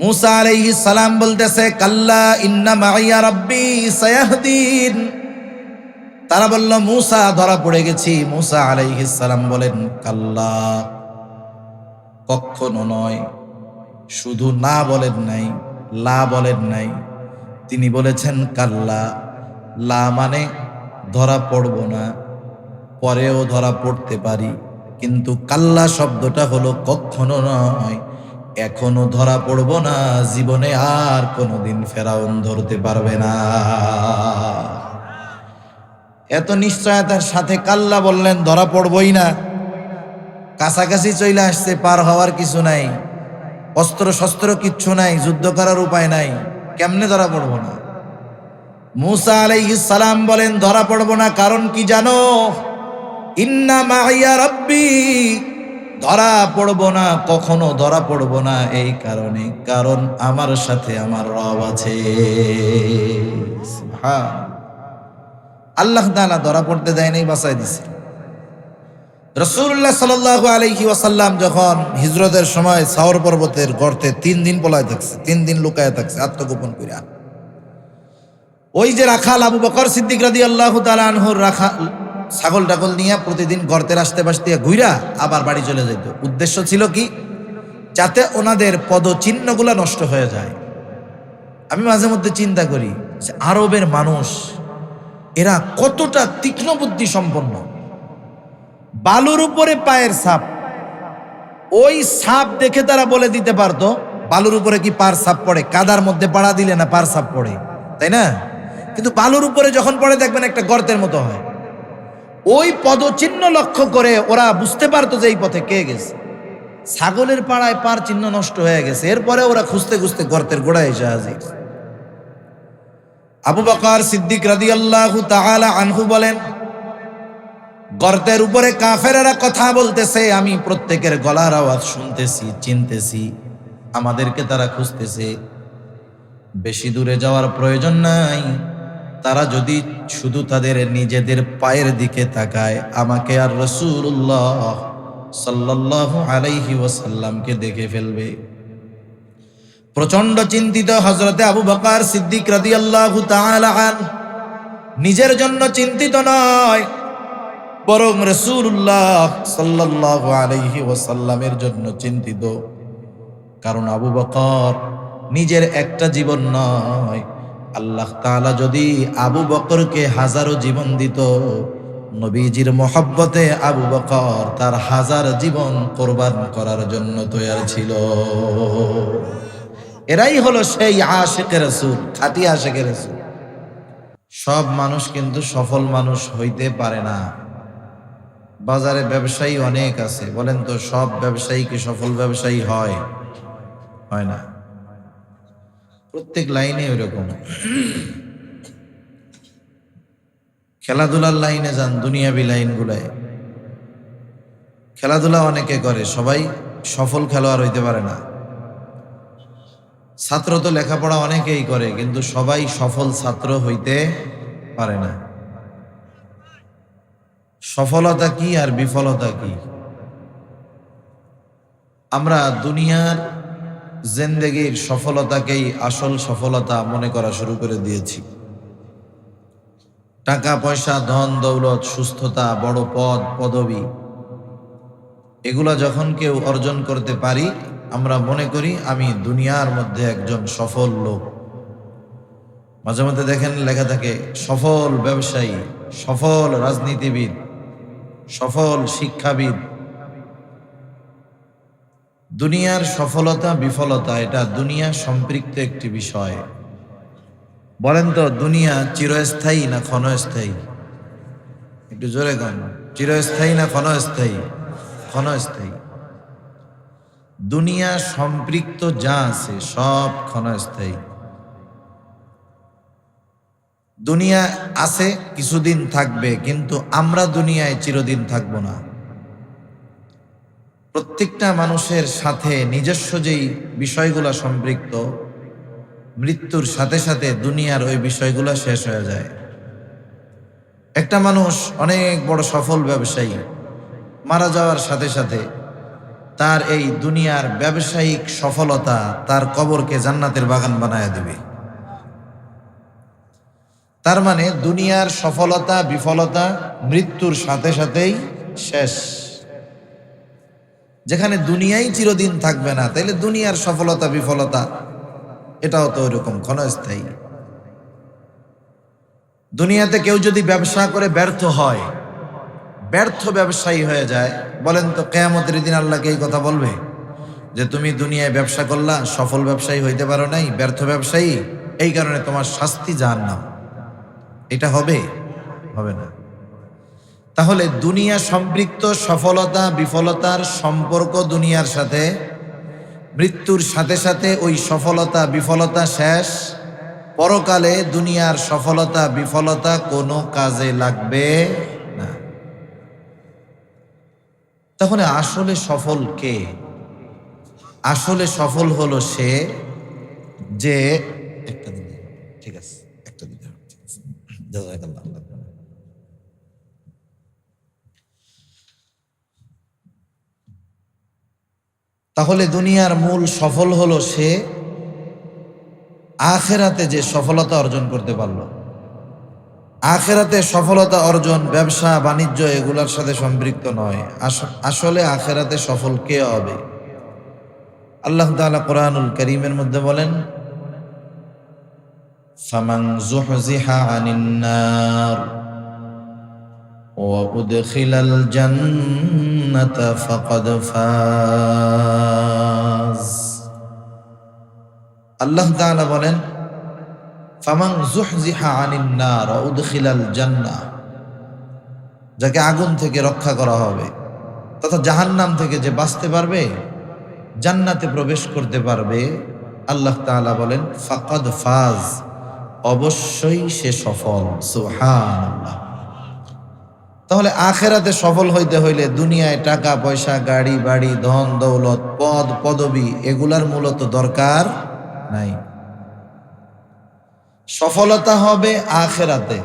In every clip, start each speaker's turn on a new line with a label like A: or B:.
A: মুসা আলাইহিস সালাম বলতেছে, কাল্লা ইন্না মাইয়া রাব্বি সায়াহদিন। তারা বলল, মুসা ধরা পড়ে গেছি। মুসা আলাইহিস সালাম বলেন, কাল্লা, কখনো নয়। শুধু না বলেন নাই, লা বলেন নাই, তিনি বলেছেন কাল্লা। লা মানে ধরা পড়ব না, পরেও ধরা পড়তে পারি, কিন্তু কাল্লা শব্দটা হলো কখনো নয়, এখনো ধরা পড়ব না, জীবনে আর কোনোদিন ফেরাউন ধরতে পারবে না। এত নিশ্চয়তার সাথে কাল্লা বললেন, ধরা পড়বই না। কাছাকাছি চলে আসছে, পার হওয়ার কিছু নাই, অস্ত্র শস্ত্র কিচ্ছু নাই, যুদ্ধ করার উপায় নাই, কেমনে ধরা পড়ব না? মুসা আলাইহিস সালাম বলেন, ধরা পড়ব না, কারণ কি জানো? ইন্না মাইয়া রাব্বি, ধরা পড়ব না, কখনো ধরা পড়ব না এই কারণে, কারণ আমার সাথে আমার রব আছে। আল্লাহ তাআলা ধরা পড়তে দেয় নাই, বাঁচায় দিছে। রাসূলুল্লাহ সাল্লাল্লাহু আলাইহি ওয়াসাল্লাম যখন হিজরতের সময় সাওর পর্বতের গর্তে 3 দিন পলায় থাকছে, 3 দিন লুকায় থাকছে আত্মগোপন কইরা। ওই যে রাখাল আবু বকর সিদ্দিক রাদিয়াল্লাহু তাআলা আনহুর রাখা ছাগল টাগল নিয়ে প্রতিদিন গর্তের আশতে পাশে ঘুরা আবার বাড়ি চলে যেত। উদ্দেশ্য ছিল কি? যাতে ওনাদের পদচিহ্নগুলো নষ্ট হয়ে যায়। আমি মাঝে মধ্যে চিন্তা করি যে আরবের মানুষ এরা কতটা তীক্ষ্ণ বুদ্ধি সম্পন্ন। বালুর উপরে পায়ের ছাপ, ওই ছাপ দেখে তারা বলে দিতে পারতো বালুর উপরে কি পার ছাপ পড়ে, কাদার মধ্যে পাড়া দিলে না পার ছাপ পড়ে, তাই না? কিন্তু বালুর উপরে যখন পড়ে দেখবেন একটা গর্তের মতো হয়। ওই পদচিহ্ন লক্ষ্য করে ওরা বুঝতে পারতো যে এই পথে কে গেছে। ছাগলের পাড়ায় পার চিহ্ন নষ্ট হয়ে গেছে, এরপরে ওরা খুঁজতে খুঁজতে গর্তের গোড়ায় এসে হাজির। আবু বকর সিদ্দিক রাদিয়াল্লাহু তাআলা আনহু বলেন, গর্তের উপরে কাফেরেরা কথা বলতেছে, আমি প্রত্যেকের গলার আওয়াজ শুনতেছি, চিনতেছি, আমাদেরকে তারা খুঁজতেছে। বেশি দূরে যাওয়ার প্রয়োজন নাই, তারা যদি শুধু তাদের নিজেদের পায়ের দিকে তাকায়, আমাকে আর রাসূলুল্লাহ সাল্লাল্লাহু আলাইহি ওয়াসাল্লামকে দেখে ফেলবে। প্রচন্ড চিন্তিত হযরতে আবু বকর সিদ্দিক রাদিয়াল্লাহু তাআলা আনহু নিজের জন্য চিন্তিত নয়, বরং রাসূলুল্লাহ সাল্লাল্লাহু আলাইহি ওয়াসাল্লামের জন্য চিন্তিত। কারণ আবু বকর নিজের একটা জীবন নয়, আল্লাহ তাআলা যদি আবু বকরকে হাজারো জীবন দিত, নবীজির মহব্বতে আবু বকর তার 1000 জীবন কোরবান করার জন্য তৈরি ছিল। এরাই হলো সেই আশিকে রাসূল, খাঁটি আশিকে রাসূল। সব মানুষ কিন্তু সফল মানুষ হইতে পারে না। বাজারে ব্যবসায়ী অনেক আছে, বলেন তো সব ব্যবসায়ী কি সফল ব্যবসায়ী হয়? হয় না। প্রত্যেক লাইনে ওইরকম। খেলাধুলার লাইনে যান, দুনিয়াবি লাইনগুলায় খেলাধুলা অনেকে করে, সবাই সফল খেলোয়াড় হইতে পারে না। ছাত্র তো লেখাপড়া অনেকেই করে, কিন্তু সবাই সফল ছাত্র হইতে পারে না। সফলতা কি আর বিফলতা কি? আমরা দুনিয়ার জিন্দেগির সফলতাকেই আসল সফলতা মনে করা শুরু করে দিয়েছি। টাকা পয়সা, ধন দৌলত, সুস্থতা, বড় পদ পদবি, এগুলা যখন কেউ অর্জন করতে পারি, আমরা মনে করি আমি দুনিয়ার মধ্যে একজন সফল লোক। মাঝে মধ্যে দেখেন লেখা থাকে সফল ব্যবসায়ী, সফল রাজনীতিবিদ, সফল শিক্ষাবিদ। দুনিয়ার সফলতা বিফলতা এটা দুনিয়া সম্পৃক্ত একটি বিষয়। বলেন তো দুনিয়া চিরস্থায়ী না ক্ষণস্থায়ী? একটু জোরে গান। চিরস্থায়ী না ক্ষণস্থায়ী? ক্ষণস্থায়ী। দুনিয়া সম্পৃক্ত যা আছে সব ক্ষণস্থায়ী। দুনিয়া আছে, কিছুদিন থাকবে, কিন্তু আমরা দুনিয়ায় চিরদিন থাকব না। প্রত্যেকটা মানুষের সাথে নিজস্ব যেই বিষয়গুলো সম্পৃক্ত, মৃত্যুর সাথে সাথে দুনিয়ার ওই বিষয়গুলো শেষ হয়ে যায়। একটা মানুষ অনেক বড় সফল ব্যবসায়ী, মারা যাওয়ার সাথে সাথে তার এই দুনিয়ার ব্যবসায়িক সফলতা তার কবরকে জান্নাতের বাগান বানায় দেবে। তার মানে দুনিয়ার সফলতা বিফলতা মৃত্যুর সাথে সাথেই শেষ। যেখানে দুনিয়াই চিরদিন থাকবে না, তাইলে দুনিয়ার সফলতা বিফলতা এটাও তো ওইরকম ক্ষণস্থায়ী। দুনিয়াতে কেউ যদি ব্যবসা করে ব্যর্থ হয়, ব্যর্থ ব্যবসায়ী হয়ে যায়, বলেন তো কিয়ামতের দিন আল্লাহকে এই কথা বলবে যে তুমি দুনিয়ায় ব্যবসা করলা, সফল ব্যবসায়ী হইতে পারো নাই, ব্যর্থ ব্যবসায়ী, এই কারণে তোমার শাস্তি জাহান্নাম? এটা হবে? হবে না। তাহলে দুনিয়া সম্পৃক্ত সফলতা বিফলতার সম্পর্ক দুনিয়ার সাথে, মৃত্যুর সাথে সাথে ওই সফলতা বিফলতা শেষ। পরকালে দুনিয়ার সফলতা বিফলতা কোনো কাজে লাগবে না। তাহলে আসলে সফল কে? আসলে সফল হলো সে যে একটা দিন, ঠিক আছে, একটা দিন, জাযাকাল্লাহ। তাহলে দুনিয়ার মূল সফল হলো সে আখিরাতে যে সফলতা অর্জন করতে পারলো। আখিরাতে সফলতা অর্জন ব্যবসা বাণিজ্য এগুলোর সাথে সম্পৃক্ত নয়। আসলে আখিরাতে সফল কে হবে? আল্লাহ তাআলা কোরআনুল কারীমের মধ্যে বলেন, ফামান যুহজিহা আনিন নার ওয়া উদখিলাল জান্নাতা ফাকাদ ফাজ। আল্লাহ তাআলা বলেন, ফামান যুহজিহা আনিন নার ওয়া উদখিলাল জান্নাহ, যাকে আগুন থেকে রক্ষা করা হবে তথা জাহান্নাম থেকে যে বাঁচতে পারবে, জান্নাতে প্রবেশ করতে পারবে, আল্লাহ তাআলা বলেন ফাকাদ ফাজ, অবশ্যই সে সফল। সুবহানাল্লাহ। তাহলে আখিরাতে সফল হইতে হইলে দুনিয়ায় টাকা পয়সা গাড়ি বাড়ি ধন দৌলত পদ পদবি এগুলার মূলত দরকার নাই। সফলতা হবে আখিরাতে।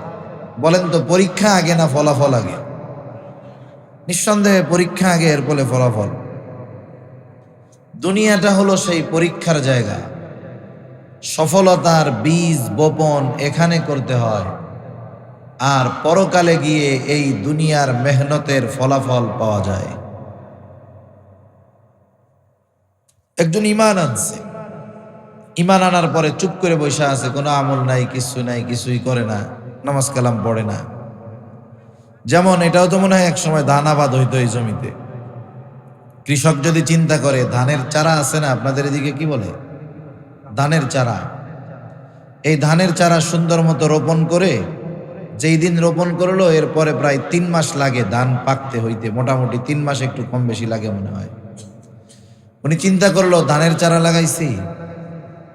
A: বলেন তো পরীক্ষা আগে না ফলাফল আগে? নিঃসন্দেহে পরীক্ষা আগে, এর ফলে ফলাফল। দুনিয়াটা হলো সেই পরীক্ষার জায়গা। সফলতার বীজ বপন এখানে করতে হয়, আর পরকালে গিয়ে এই দুনিয়ার মেহনতের ফলাফল পাওয়া যায়। একজন ঈমান আনছে, ঈমান আনার পরে চুপ করে বসে আছে, কোনো আমল নাই, কিছু নাই, কিছুই করে না, নামাজ কালাম পড়ে না। যেমন এটাও তো মনে হয় এক সময় ধান আবাদ হইতো এই জমিতে। কৃষক যদি চিন্তা করে, ধানের চারা আছে না আপনাদের এদিকে, কি বলে, ধানের চারা, এই ধানের চারা সুন্দর মতো রোপণ করে যেই দিন রোপণ করলো এরপরে প্রায় 3 মাস লাগে ধান পাকতে হইতে, মোটামুটি 3 মাস, একটু কম বেশি লাগে মনে হয়। উনি চিন্তা করলো ধানের চারা লাগাইছি,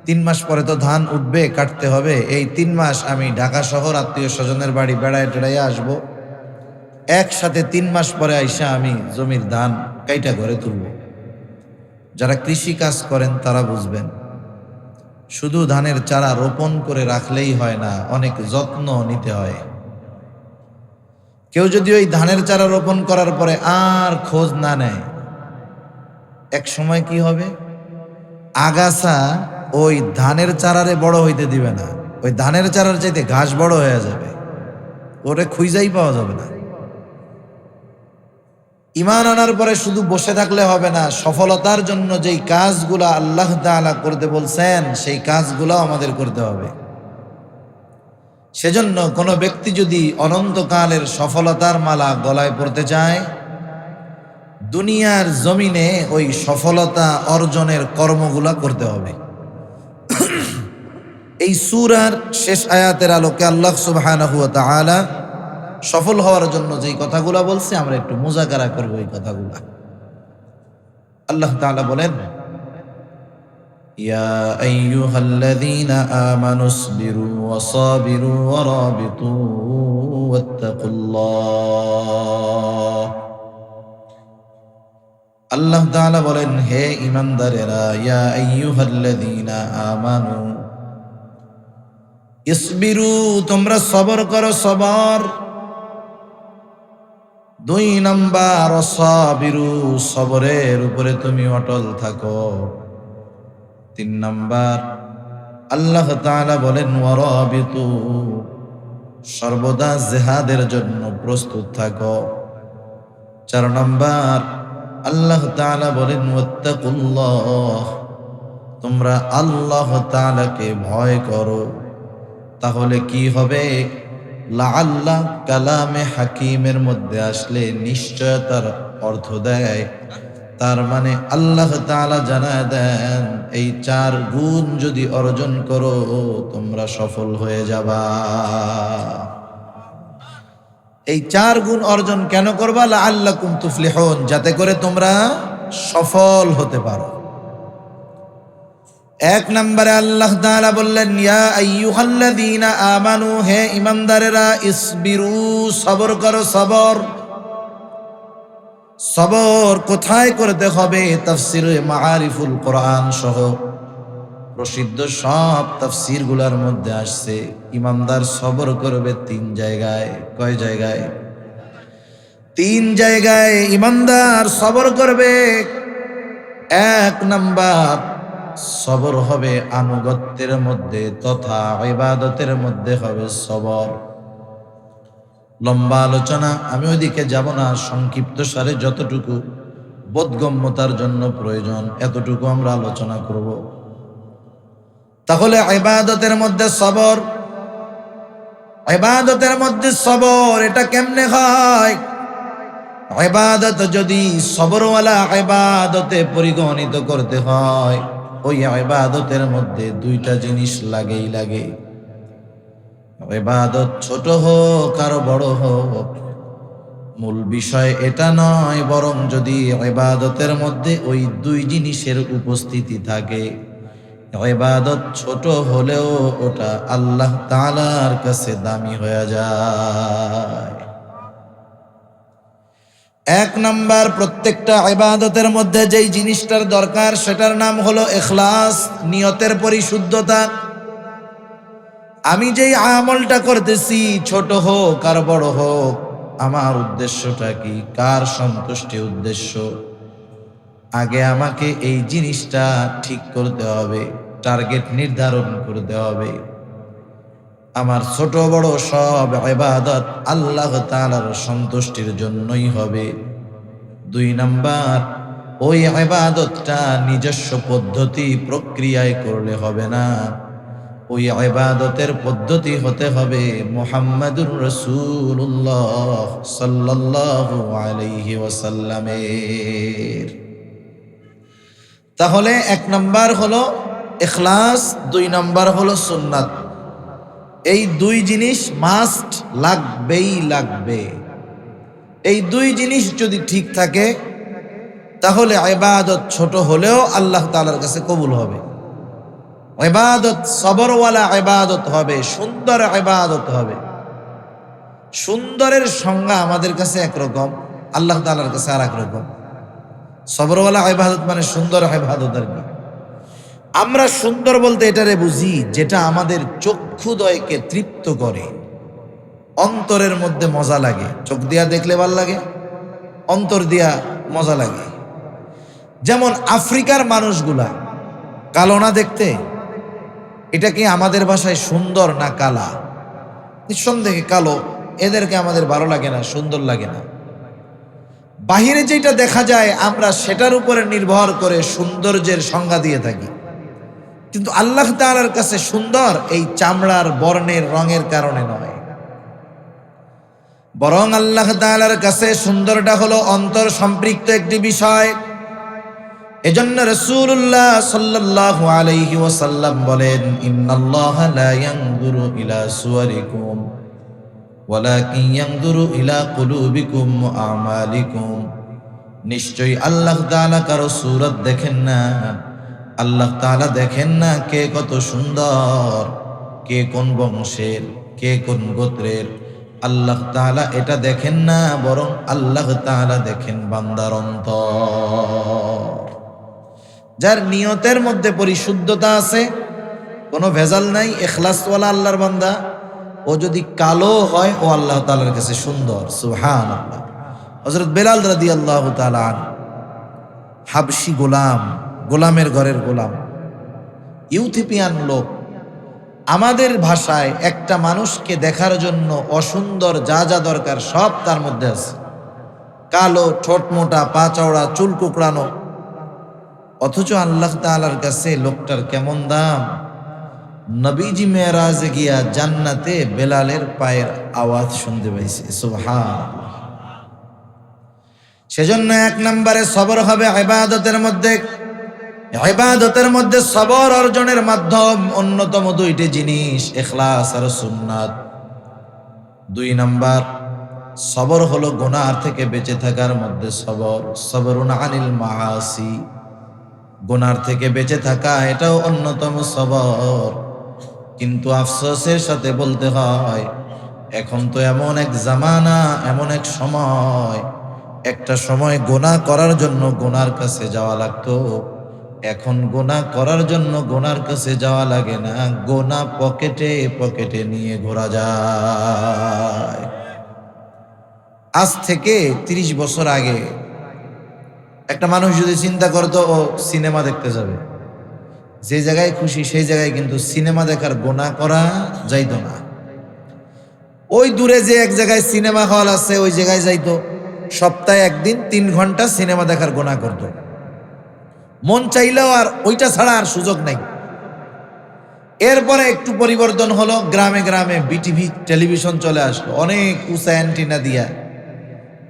A: 3 মাস পরে তো ধান উঠবে, কাটতে হবে, এই 3 মাস আমি ঢাকা শহর আত্মীয় স্বজনের বাড়ি বেড়ায় টেড়াইয়া আসবো, একসাথে 3 মাস পরে আইসা আমি জমির ধান কাইটা ঘরে তুলব। যারা কৃষি কাজ করেন তারা বুঝবেন, শুধু ধানের চারা রোপণ করে রাখলেই হয় না, অনেক যত্ন নিতে হয়। কেউ যদি ওই ধানের চারা রোপণ করার পরে আর খোঁজ না নেয়, এক সময় কি হবে, আগাছা ওই ধানের চারারে বড় হইতে দিবে না, ওই ধানের চারার চাইতে ঘাস বড় হয়ে যাবে, ওরে খুঁজাই পাওয়া যাবে না। ঈমান আনার পরে শুধু বসে থাকলে হবে না, সফলতার জন্য যেই কাজগুলা আল্লাহ তাআলা করতে বলছেন সেই কাজগুলো আমাদের করতে হবে। সেজন্য কোনো ব্যক্তি যদি অনন্তকালের সফলতার মালা গলায় পড়তে চায়, দুনিয়ার জমিনে ওই সফলতা অর্জনের কর্মগুলা করতে হবে। এই সূরার শেষ আয়াতের আলোকে আল্লাহ সুবহানাহু ওয়া তাআলা সফল হওয়ার জন্য যেই কথাগুলা বলছে আমরা একটু মুযাকারা করব এই কথাগুলা। আল্লাহ তাআলা বলেন, ইয়া আইয়ুহাল্লাযীনা আমানুসবিরু ওয়া সাবিরু ওয়া রাবিতু ওয়াত্তাকুল্লাহ। আল্লাহ তাআলা বলেন, হে ঈমানদারেরা, ইয়া আইয়ুহাল্লাযীনা আমানু ইসবিরু, তোমরা সবর করো, সবর। দুই নাম্বার সাবিরু, সবরের উপরে তুমি অটল থাকো। তিন নাম্বার আল্লাহ তাআলা বলেন ওয়ারাবিতু, সর্বদা জিহাদের জন্য প্রস্তুত থাকো। চার নাম্বার আল্লাহ তাআলা বলেন ওয়াত্তাকুল্লাহ, তোমরা আল্লাহ তাআলাকে ভয় করো। তাহলে কি হবে? লাআল্লাহ কালামে হাকিমের মধ্যে আসলে নিশ্চয়তার অর্থ দেয়। তার মানে আল্লাহ তাআলা জানায় দেন এই চার গুণ যদি অর্জন করো তোমরা সফল হয়ে যাবা। এই চার গুণ অর্জন কেন করবা? লাআল্লাকুম তুফলিহুন, যাতে করে তোমরা সফল হতে পারো। এক নম্বরে আল্লাহ তাআলা বললেন ইয়া আইয়ুহাল্লাযীনা আমানু, হে ঈমানদারেরা, ইসবিরু, সবর করো। সবর সবর কোথায় করতে হবে? তাফসীরে মাআরিফুল কোরআন সহ প্রসিদ্ধ সব তাফসীর গুলার মধ্যে আসছে ঈমানদার সবর করবে তিন জায়গায়। কয় জায়গায়? তিন জায়গায় ঈমানদার সবর করবে। এক নাম্বার, সবর হবে আনুগত্যের মধ্যে তথা ইবাদতের মধ্যে হবে সবর। লম্বা আলোচনা আমি ওইদিকে যাব না, সংক্ষিপ্ত সারে যতটুকু বোধগম্যতার জন্য প্রয়োজন এতটুকু আমরা আলোচনা করব। তাহলে ইবাদতের মধ্যে সবর, ইবাদতের মধ্যে সবর, এটা কেমনে হয়? ইবাদত যদি সবরওয়ালা ইবাদতে পরিগণিত করতে হয়, ওই ইবাদতের মধ্যে দুইটা জিনিস লাগেই লাগে। ইবাদত ছোট হোক আর বড় হোক, মূল বিষয় এটা নয়, বরং যদি ইবাদতের মধ্যে ওই দুই জিনিসের উপস্থিতি থাকে, ইবাদত ছোট হলেও ওটা আল্লাহ তাআলার কাছে দামি হয়ে যায়। এক নাম্বার, প্রত্যেকটা ইবাদতের মধ্যে যেই জিনিসটার দরকার সেটার নাম হলো ইখলাস, নিয়তের পরিশুদ্ধতা। আমি যেই আমলটা করতেছি, ছোট হোক আর বড় হোক, আমার উদ্দেশ্যটা কি? কার সন্তুষ্টি উদ্দেশ্য? আগে আমাকে এই জিনিসটা ঠিক করতে হবে, টার্গেট নির্ধারণ করতে হবে। আমার ছোট বড় সব ইবাদত আল্লাহ তাআলার সন্তুষ্টির জন্যই হবে। দুই নাম্বার, ওই ইবাদতটা নিজস্ব পদ্ধতি প্রক্রিয়ায় করলে হবে না, ওই ইবাদতের পদ্ধতি হতে হবে মুহাম্মাদুর রাসূলুল্লাহ সাল্লাল্লাহু আলাইহি ওয়াসাল্লামের। তাহলে এক নাম্বার হলো ইখলাস, দুই নাম্বার হলো সুন্নাত। এই দুই জিনিস মাস্ট, লাগবেই লাগবে। এই দুই জিনিস যদি ঠিক থাকে তাহলে ইবাদত ছোট হলেও আল্লাহ তাআলার কাছে কবুল হবে। ইবাদত সবরওয়ালা ইবাদত হবে, সুন্দর ইবাদত হবে। সুন্দরের সংজ্ঞা আমাদের কাছে একরকম, আল্লাহ তাআলার কাছে আর একরকম। সবরওয়ালা ইবাদত মানে সুন্দর ইবাদত আর কি। আমরা সুন্দর বলতে এটারে বুঝি যেটা আমাদের চক্ষুদয়কে তৃপ্ত করে, অন্তরের মধ্যে মজা লাগে। চোখ দিয়া দেখলে ভালো লাগে, অন্তর দিয়া মজা লাগে। যেমন আফ্রিকার মানুষগুলা কালো না দেখতে? এটা কি আমাদের ভাষায় সুন্দর না কালা? নিঃসন্দেহে কালো। এদেরকে আমাদের ভালো লাগে না, সুন্দর লাগে না। বাহিরে যেটা দেখা যায় আমরা সেটার উপরে নির্ভর করে সৌন্দর্যের সংজ্ঞা দিয়ে থাকি। কিন্তু আল্লাহ তাআলার কাছে সুন্দর এই চামড়ার বর্ণের রঙের কারণে নয়, বরং আল্লাহ তাআলার কাছে সুন্দরটা হলো অন্তর সম্পৃক্ত একটি বিষয়। এজন্য রাসূলুল্লাহ সাল্লাল্লাহু আলাইহি ওয়াসাল্লাম বলেন, ইন্নাল্লাহা লা ইয়ানজুরু ইলা সুওয়ারিকুম ওয়ালাকিন ইয়ানজুরু ইলা কুলুবিকুম ওয়া আমালিকুম। নিশ্চয়ই আল্লাহ তাআলা কারো সূরত দেখেন না, আল্লাহ তাআলা দেখেন না কে কত সুন্দর, কে কোন বংশের, কে কোন গোত্রের। আল্লাহ তাআলা এটা দেখেন না, বরং আল্লাহ তাআলা দেখেন বান্দার অন্তর। যার নিয়তের মধ্যে পরিশুদ্ধতা আছে, কোনো ভেজাল নাই, ইখলাসওয়ালা আল্লাহর বান্দা, ও যদি কালো হয় ও আল্লাহ তাআলার কাছে সুন্দর। সুবহানাল্লাহ। হযরত বেলাল রাদিয়াল্লাহু তাআলা আনহু, হাবশি গোলাম, গোলামের ঘরের গোলাম, ইউথিপিয়ান লোক। আমাদের ভাষায় একটা মানুষকে দেখার জন্য অসুন্দর যা যা দরকার সব তার মধ্যে আছে। কালো, ঠোঁট মোটা, পা চওড়া, চুল কুকড়ানো, অথচ আল্লাহ তাআলার কাছে লোকটার কেমন দাম। নবীজি মেরাজে গিয়া জান্নাতে বেলালের পায়ের আওয়াজ শুনতে পাইছে। সুবহানাল্লাহ। সেজন্য এক নম্বরে সবর হবে ইবাদতের মধ্যে। ইবাদতের মধ্যে সবর অর্জনের মাধ্যম অন্যতম দুইটি জিনিস, ইখলাস আর সুন্নাত। 2 নাম্বার সবর হলো গুনাহ থেকে বেঁচে থাকার মধ্যে সবর, সবরুন আনিল মাআসি, গুনাহ থেকে বেঁচে থাকা এটাও অন্যতম সবর। কিন্তু আফসোসের সাথে বলতে হয়, এখন তো এমন এক জামানা, এমন এক সময়, একটা সময় গুনাহ করার জন্য গুনার কাছে যাওয়া লাগতো, এখন গুনাহ করার জন্য গুনার কাছে যাওয়া লাগে না, গুনাহ পকেটে পকেটে নিয়ে ঘোরা যায়। আজ থেকে 30 বছর আগে একটা মানুষ যদি চিন্তা করতো ও সিনেমা দেখতে যাবে, যে জায়গায় খুশি সেই জায়গায় কিন্তু সিনেমা দেখার গুনাহ করা যাইতো না। ওই দূরে যে এক জায়গায় সিনেমা হল আছে ওই জায়গায় যাইতো, সপ্তাহে একদিন 3 ঘন্টা সিনেমা দেখার গুনাহ করতো। মন চাইলেও আর ওইটা ছাড়া আর সুযোগ নাই। এরপরে একটু পরিবর্তন হলো, গ্রামে গ্রামে বিটিভি টেলিভিশন চলে আসলো অনেক উঁচা অ্যান্টিনা দিয়া।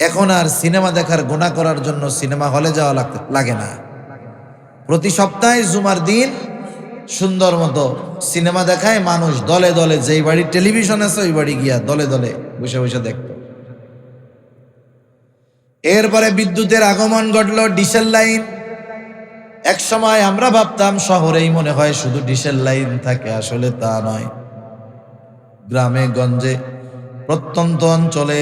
A: এখন আর সিনেমা দেখার গুনাহ করার জন্য সিনেমা হলে যাওয়া লাগে না। প্রতি সপ্তাহে জুমার দিন সুন্দর মতো সিনেমা দেখায় মানুষ দলে দলে, যেই বাড়ি টেলিভিশন আছে ওই বাড়ি গিয়া দলে দলে বসে বসে দেখত। এরপরে বিদ্যুতের আগমন ঘটলো, ডিশেল লাইন। এক সময় আমরা ভাবতাম শহরেই মনে হয় শুধু ডিশেল লাইন থাকে, আসলে তা নয়। গ্রামে গঞ্জে প্রত্যন্ত অঞ্চলে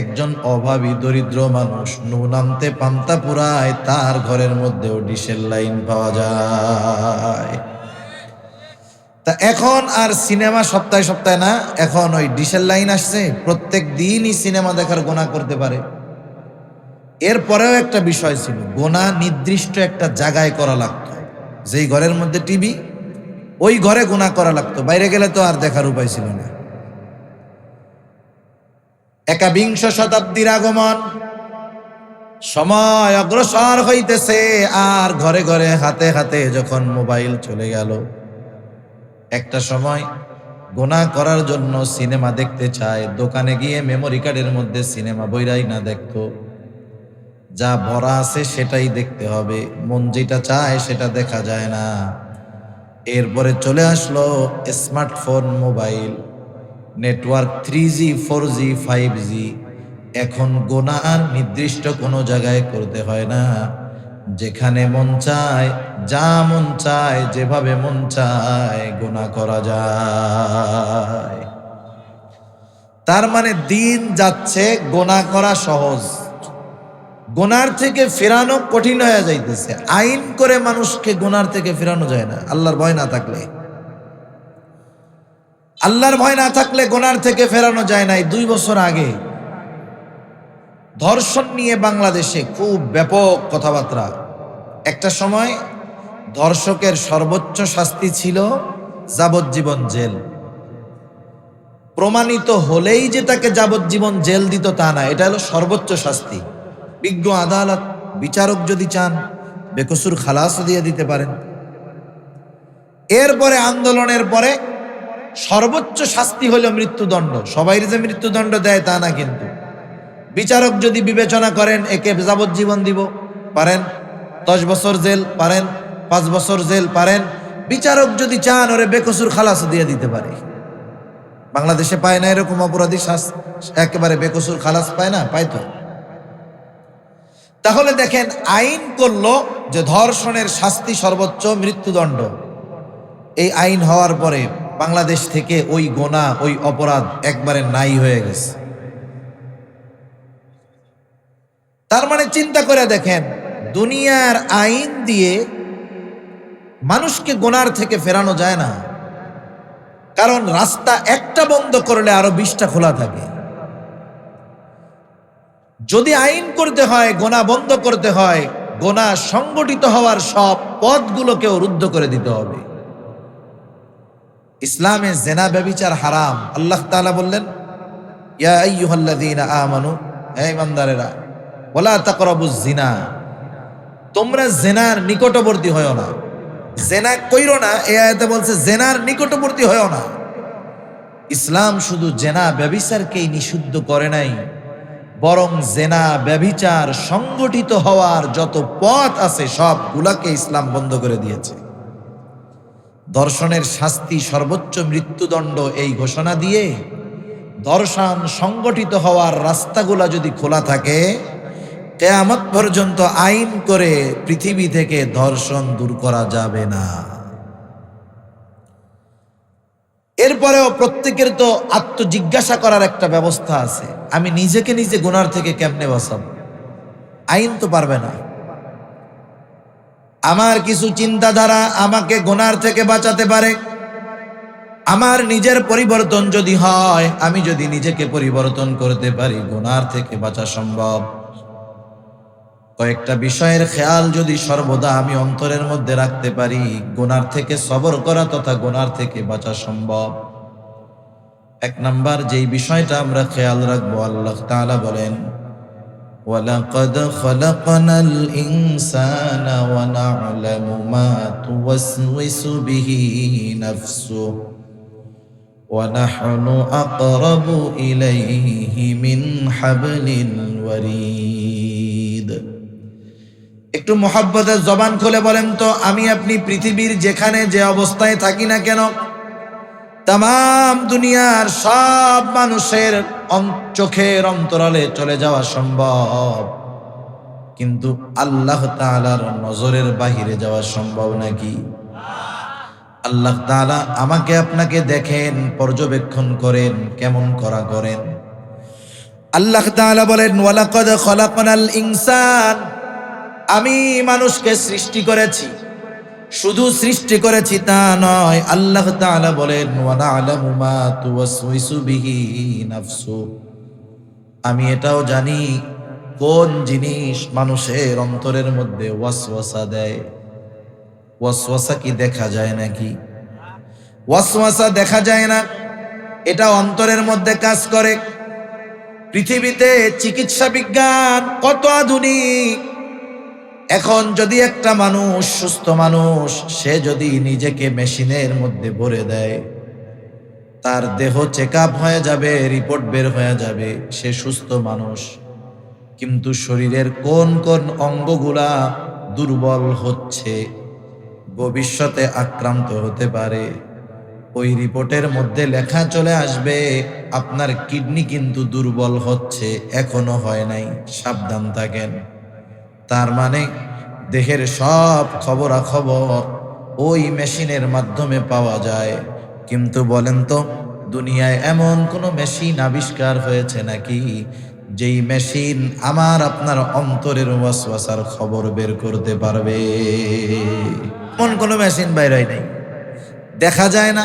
A: একজন অভাবী দরিদ্র মানুষ নুনান্তে পান্তা পুরায়, তার ঘরের মধ্যেও ডিশেল লাইন পাওয়া যায়। তা এখন আর সিনেমা সপ্তাহে সপ্তাহে না, এখন ওই ডিশেল লাইন আসছে, প্রত্যেক দিনই সিনেমা দেখার গুনাহ করতে পারে। এরপরেও একটা বিষয় ছিল, গুনাহ নির্দিষ্ট একটা জায়গায় করা লাগতো। যেই ঘরের মধ্যে টিভি ওই ঘরে গুনাহ করা লাগতো, বাইরে গেলে তো আর দেখার উপায় ছিল না। 21 শতাব্দীর আগমন, সময় অগ্রসর হইতেছে, আর ঘরে ঘরে হাতে হাতে যখন মোবাইল চলে গেল, একটা সময় গুনাহ করার জন্য সিনেমা দেখতে চায়, দোকানে গিয়ে মেমোরি কার্ডের মধ্যে সিনেমা বইরাই না দেখতো, যা ভরা আছে সেটাই দেখতে হবে, মন যেটা চায় সেটা দেখা যায় না। এরপরে চলে আসলো smartphone, mobile, network 3G 4G 5G। এখন গুনাহ আর নির্দিষ্ট কোনো জায়গায় করতে হয় না, যেখানে মন চায়, যা মন চায়, যেভাবে মন চায় গুনাহ করা যায়। তার মানে দিন যাচ্ছে গুনাহ করা সহজ, গুনার থেকে ফেরানো কঠিন হয়ে যাইতেছে। আইন করে মানুষকে গুনার থেকে ফেরানো যায় না, আল্লাহর ভয় না থাকলে। আল্লাহর ভয় না থাকলে গুনার থেকে ফেরানো যায় না। 2 বছর আগে ধর্ষণ নিয়ে বাংলাদেশে খুব ব্যাপক কথাবার্তা। একটা সময় ধর্ষকের সর্বোচ্চ শাস্তি ছিল যাবজ্জীবন জেল। প্রমাণিত হলেই যে তাকে যাবজ্জীবন জেল দিত তা না, এটা হলো সর্বোচ্চ শাস্তি। বিজ্ঞ আদালত, বিচারক যদি চান বেকসুর খালাসও দিয়ে দিতে পারেন। এরপরে আন্দোলনের পরে সর্বোচ্চ শাস্তি হলো মৃত্যুদণ্ড। সবাই যে মৃত্যুদণ্ড দেয় তা না, কিন্তু বিচারক যদি বিবেচনা করেন একে যাবজ্জীবন দিব পারেন, 10 বছর জেল পারেন, 5 বছর জেল পারেন। বিচারক যদি চান ওরে বেকসুর খালাসও দিয়ে দিতে পারে। বাংলাদেশে পায় না এরকম অপরাধী একেবারে বেকসুর খালাস পায় না, পায় তো। তাহলে দেখেন, আইন করলো যে ধর্ষণের শাস্তি সর্বোচ্চ মৃত্যুদণ্ড। এই আইন হওয়ার পরে বাংলাদেশ থেকে ওই গুনাহ, ওই অপরাধ একবারে নাই হয়ে গেছে। তার মানে চিন্তা করে দেখেন, দুনিয়ার আইন দিয়ে মানুষকে গুনার থেকে ফেরানো যায় না, কারণ রাস্তা একটা বন্ধ করলে আরো 20টা খোলা থাকে। যদি আইন করতে হয়, গোনা বন্ধ করতে হয়, গোনা সংগঠিত হওয়ার সব পথগুলোকেও রুদ্ধ করে দিতে হবে। ইসলামে জেনা ব্যভিচার হারাম। আল্লাহ তাআলা বললেন, ইয়া আইয়ুহাল্লাযীনা আমানু, হে ইমানদারেরা, ওয়ালা তাকরাবুজ জিনা, তোমরা জেনার নিকটবর্তী হয়ো না। জেনা কইরো না, এই আয়াতে বলছে জেনার নিকটবর্তী হয়ো না। ইসলাম শুধু জেনা ব্যভিচারকেই নিষিদ্ধ করে নাই, বরং জেনা ব্যভিচার সংগঠিত হওয়ার যত পথ আছে সবগুলাকে ইসলাম বন্ধ করে দিয়েছে। ধর্ষণের শাস্তি সর্বোচ্চ মৃত্যুদণ্ড এই ঘোষণা দিয়ে ধর্ষণ সংগঠিত হওয়ার রাস্তাগুলা যদি খোলা থাকে, কিয়ামত পর্যন্ত আইন করে পৃথিবী থেকে ধর্ষণ দূর করা যাবে না। এরপরেও প্রত্যেকের তো আত্মজিজ্ঞাসা করার একটা ব্যবস্থা আছে, আমি নিজেকে নিজে গুনার থেকে কেমনে বাঁচাবো? আইন তো পারবে না। আমার কিছু চিন্তাধারা আমাকে গুনার থেকে বাঁচাতে পারে। আমার নিজের পরিবর্তন যদি হয়, আমি যদি নিজেকে পরিবর্তন করতে পারি, গুনার থেকে বাঁচা সম্ভব। কয়েকটা বিষয়ের খেয়াল যদি সর্বদা আমি অন্তরের মধ্যে রাখতে পারি, গুনার থেকে সবর করা তথা গুনার থেকে বাঁচা সম্ভব। এক নাম্বার যেই বিষয়টা আমরা খেয়াল রাখবো, আল্লাহ তাআলা বলেন, ওয়ালাকাদ খালাকনাল ইনসানা ওয়া না'লামু মা তুওয়াসওয়িসু বিহি নাফসুহু ওয়া নাহনু আকরাবু ইলাইহি মিন হাবলিল ওয়ারিদ। একটু মোহাব্বতের জবান খুলে বলেন তো, আমি আপনি পৃথিবীর যেখানে যে অবস্থায় থাকি না কেন, তাম দুনিয়ার সব মানুষের চোখের অন্তরালে চলে যাওয়া সম্ভব, কিন্তু আল্লাহ তাআলার নজরের বাহিরে যাওয়া সম্ভব নাকি? আল্লাহ তাআলা আমাকে আপনাকে দেখেন, পর্যবেক্ষণ করেন, কেমন করা করেন। আল্লাহ তাআলা বলেন, ওয়ালাকাদ খালাকনাল ইনসান, আমি মানুষকে সৃষ্টি করেছি। শুধু সৃষ্টি করেছি তা নয়, আল্লাহ তাআলা বলেন, ওয়া না'লামু মা তুওয়াসওয়িসু বিহি নাফসুহু, আমি এটাও জানি কোন জিনিস মানুষের অন্তরের মধ্যে ওয়াসওয়াসা দেয়। ওয়াসওয়াসা কি দেখা যায় নাকি? ওয়াসওয়াসা দেখা যায় না, এটা অন্তরের মধ্যে কাজ করে। পৃথিবীতে চিকিৎসা বিজ্ঞান কত আধুনিক। এখন যদি একটা মানুষ, সুস্থ মানুষ, সে যদি নিজেকে মেশিনের মধ্যে ভরে দেয়, তার দেহ চেক আপ হয়ে যাবে, রিপোর্ট বের হয়ে যাবে, সে সুস্থ মানুষ। কিন্তু শরীরের কোন কোন অঙ্গগুলা দুর্বল হচ্ছে, ভবিষ্যতে আক্রান্ত হতে পারে, ওই রিপোর্টের মধ্যে লেখা চলে আসবে, আপনার কিডনি কিন্তু দুর্বল হচ্ছে, এখনো হয় নাই, সাবধান থাকেন। তার মানে দেহের সব খবরাখবর ওই মেশিনের মাধ্যমে পাওয়া যায়। কিন্তু বলেন তো, দুনিয়ায় এমন কোন মেশিন আবিষ্কার হয়েছে নাকি যেই মেশিন আমার আপনার অন্তরের ওয়াসওয়াসার খবর বের করতে পারবে? এমন কোন মেশিন বাইর হয় নাই, দেখা যায় না।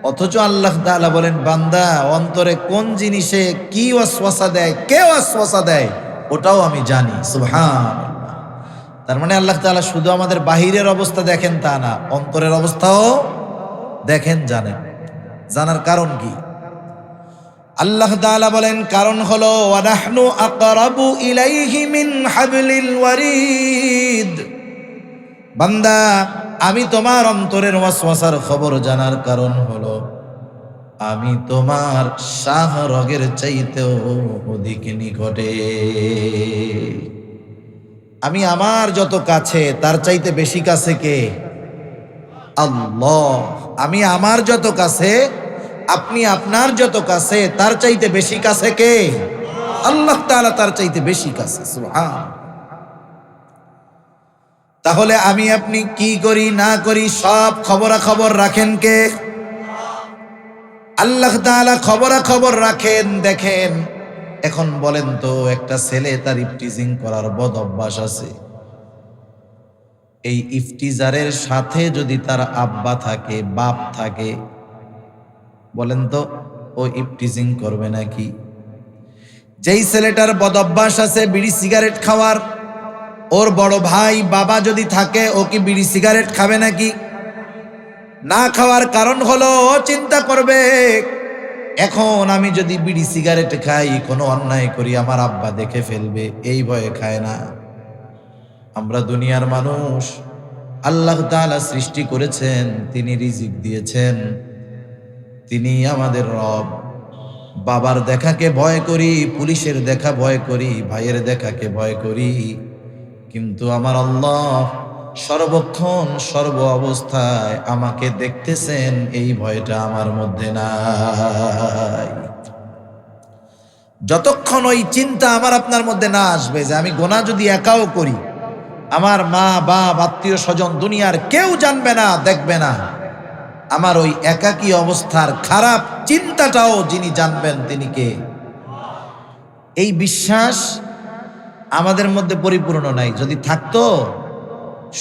A: অথচ আল্লাহ তাআলা বলেন, বান্দা অন্তরে কোন জিনিসে কি ওয়াসওয়াসা দেয়, কে ওয়াসওয়াসা দেয়, ওটাও আমি জানি। সুবহানাল্লাহ। তার মানে আল্লাহ তাআলা শুধু আমাদের বাহিরের অবস্থা দেখেন তা না, অন্তরের অবস্থাও দেখেন, জানেন। জানার কারণ কি? আল্লাহ তাআলা বলেন, কারণ হলো ওয়া নাহনু আকরাবু ইলাইহি মিন হাবলিল ওয়ারিদ। বান্দা, আমি তোমার অন্তরের ওয়াসওয়াসার খবর জানার কারণ হলো আমি তোমার শাহরগের চাইতেও অধিক নিকটে। আমি আমার যত কাছে, তার চাইতে বেশি কাছে কে? আল্লাহ। আমি আমার যত কাছে, আপনি আপনার যত কাছে, তার চাইতে বেশি কাছে কে? আল্লাহ তাআলা তার চাইতে বেশি কাছে। সুবহান। তাহলে আমি আপনি কি করি না করি সব খবরাখবর রাখেন কে? আল্লাহ তাআলা খবরাখবর রাখেন। দেখেন, এখন বলেন তো, একটা ছেলে তার ইফটিজিং করার বদ অভ্যাস আছে, এই ইফতিজারের সাথে যদি তার আব্বা থাকে, বাপ থাকে, বলেন তো ও ইফটিজিং করবে নাকি? যেই ছেলেটার বদ অভ্যাস আছে বিড়ি সিগারেট খাওয়ার, ওর বড় ভাই বাবা যদি থাকে, ও কি বিড়ি সিগারেট খাবে নাকি? না খাওয়ার কারণ হলো ও চিন্তা করবে, এখন আমি যদি বিড়ি সিগারেট খাই, কোনো অন্যায় করি, আমার আব্বা দেখে ফেলবে, এই ভয়ে খায় না। আমরা দুনিয়ার মানুষ, আল্লাহ তাআলা সৃষ্টি করেছেন, তিনি রিজিক দিয়েছেন, তিনি আমাদের রব। বাবার দেখাকে ভয় করি, পুলিশের দেখা ভয় করি, ভাইয়ের দেখাকে ভয় করি, কিন্তু আমার আল্লাহ সর্বক্ষণ সর্ব অবস্থায় আমাকে দেখতেছেন, এই ভয়টা আমার মধ্যে নাই। যতক্ষণ ওই চিন্তা আমার আপনার মধ্যে না আসবে যে আমি গুনাহ যদি একাও করি, আমার মা বাপ আত্মীয় স্বজন দুনিয়ার কেউ জানবে না, দেখবে না, আমার ওই একাকী অবস্থার খারাপ চিন্তাটাও যিনি জানবেন তিনি কে? এই বিশ্বাস আমাদের মধ্যে পরিপূর্ণ নাই। যদি থাকতো,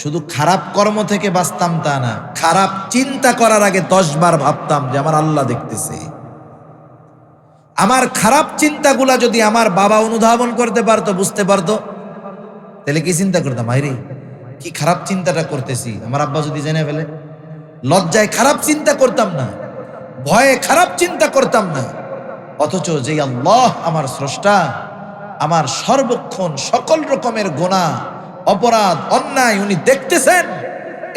A: শুধু খারাপ কর্ম থেকে বাঁচতাম তা না, খারাপ চিন্তা করার আগে 10 বার ভাবতাম যে আমার আল্লাহ দেখতেছে। আমার খারাপ চিন্তাগুলা যদি আমার বাবা অনুধাবন করতে পারতো, বুঝতে পারতো, তাহলে কি চিন্তা করতাম, আইরে কি খারাপ চিন্তাটা করতেছি, আমার আব্বা যদি জেনে ফেলে। লজ্জায় খারাপ চিন্তা করতাম না, ভয়ে খারাপ চিন্তা করতাম না। অথচ যে আল্লাহ আমার স্রষ্টা, আমার সর্বক্ষণ সকল রকমের গুনাহ অপরাধ অন্যায় উনি দেখতেছেন,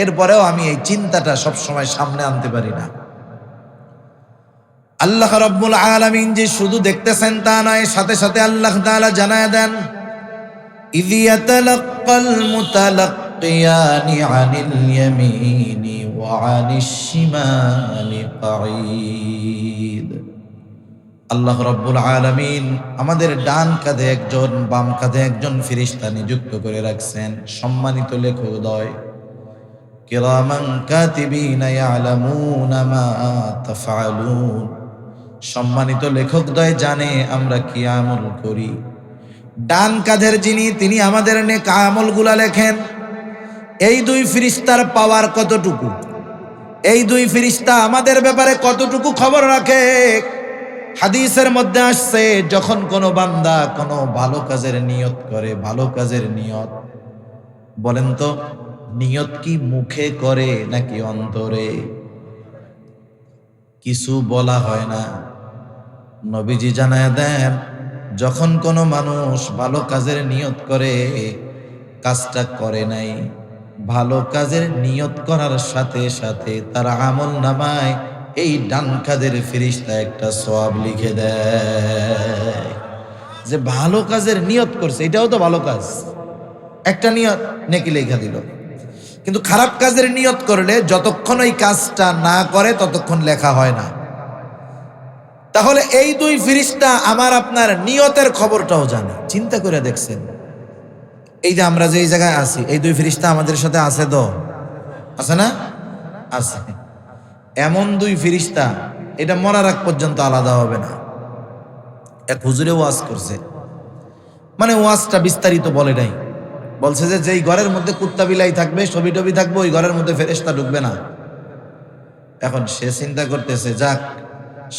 A: এরপরেও আমি এই চিন্তাটা সবসময় সামনে আনতে পারি না। আল্লাহ রাব্বুল আলামিন যে শুধু দেখতেছেন তা নয়, সাথে সাথে আল্লাহ তাআলা জানায় দেন, ইয ইয়াতালাক্কাল মুতালাক্কিয়ানি আনিল ইয়ামিনি ওয়া আনিশ শিমালি কাঈদ। আল্লাহ রাব্বুল আলামিন আমাদের ডান কাঁধে একজন, বাম কাঁধে একজন ফেরেশতা নিযুক্ত করে রাখছেন, সম্মানিত লেখকদ্বয়, কিরামান কাতিবিনা ইয়ালামুনা মা তাফআলুন। সম্মানিত লেখকদ্বয় জানে আমরা কি আমল করি। ডান কাঁধের যিনি, তিনি আমাদের নেক আমলগুলা লেখেন। এই দুই ফেরেশতার পাওয়ার কতটুকু, এই দুই ফেরেশতা আমাদের ব্যাপারে কতটুকু খবর রাখে। হাদিসের মধ্যে আসছে, যখন কোনো বান্দা কোনো ভালো কাজের নিয়ত করে, ভালো কাজের নিয়ত, বলেন তো নিয়ত কি মুখে করে নাকি অন্তরে? কিছু বলা হয় না। নবীজি জানায় দেন, যখন কোনো মানুষ ভালো কাজের নিয়ত করে, কাজটা করে নাই, ভালো কাজের নিয়ত করার সাথে সাথে তার আমল নামায় এই ডান কাঁধের ফেরেশতা একটা সওয়াব লিখে দেয়, যে ভালো কাজের নিয়ত করছে, এটাও তো ভালো কাজ, একটা নিয়ত নেকি লেখা দিল। কিন্তু খারাপ কাজের নিয়ত করলে যতক্ষণ ওই কাজটা না করে ততক্ষণ লেখা হয় না। তাহলে এই দুই ফেরেশতা আমার আপনার নিয়তের খবরটাও জানে। চিন্তা করে দেখছেন, এই যে আমরা যে এই জায়গায় আছি, এই দুই ফেরেশতা আমাদের সাথে আছে তো, আছে না? আছে। এমন দুই ফেরেশতা, এটা মরার আগ পর্যন্ত আলাদা হবে না। এক হুজুরে ওয়াজ করছে, মানে ওয়াজটা বিস্তারিত বলে নাই, বলছে যে যেই ঘরের মধ্যে কুত্তা বিলাই থাকবে, ছবি টবি থাকবে, ওই ঘরের মধ্যে ফেরেশতা ঢুকবে না। এখন সে চিন্তা করতেছে, যাক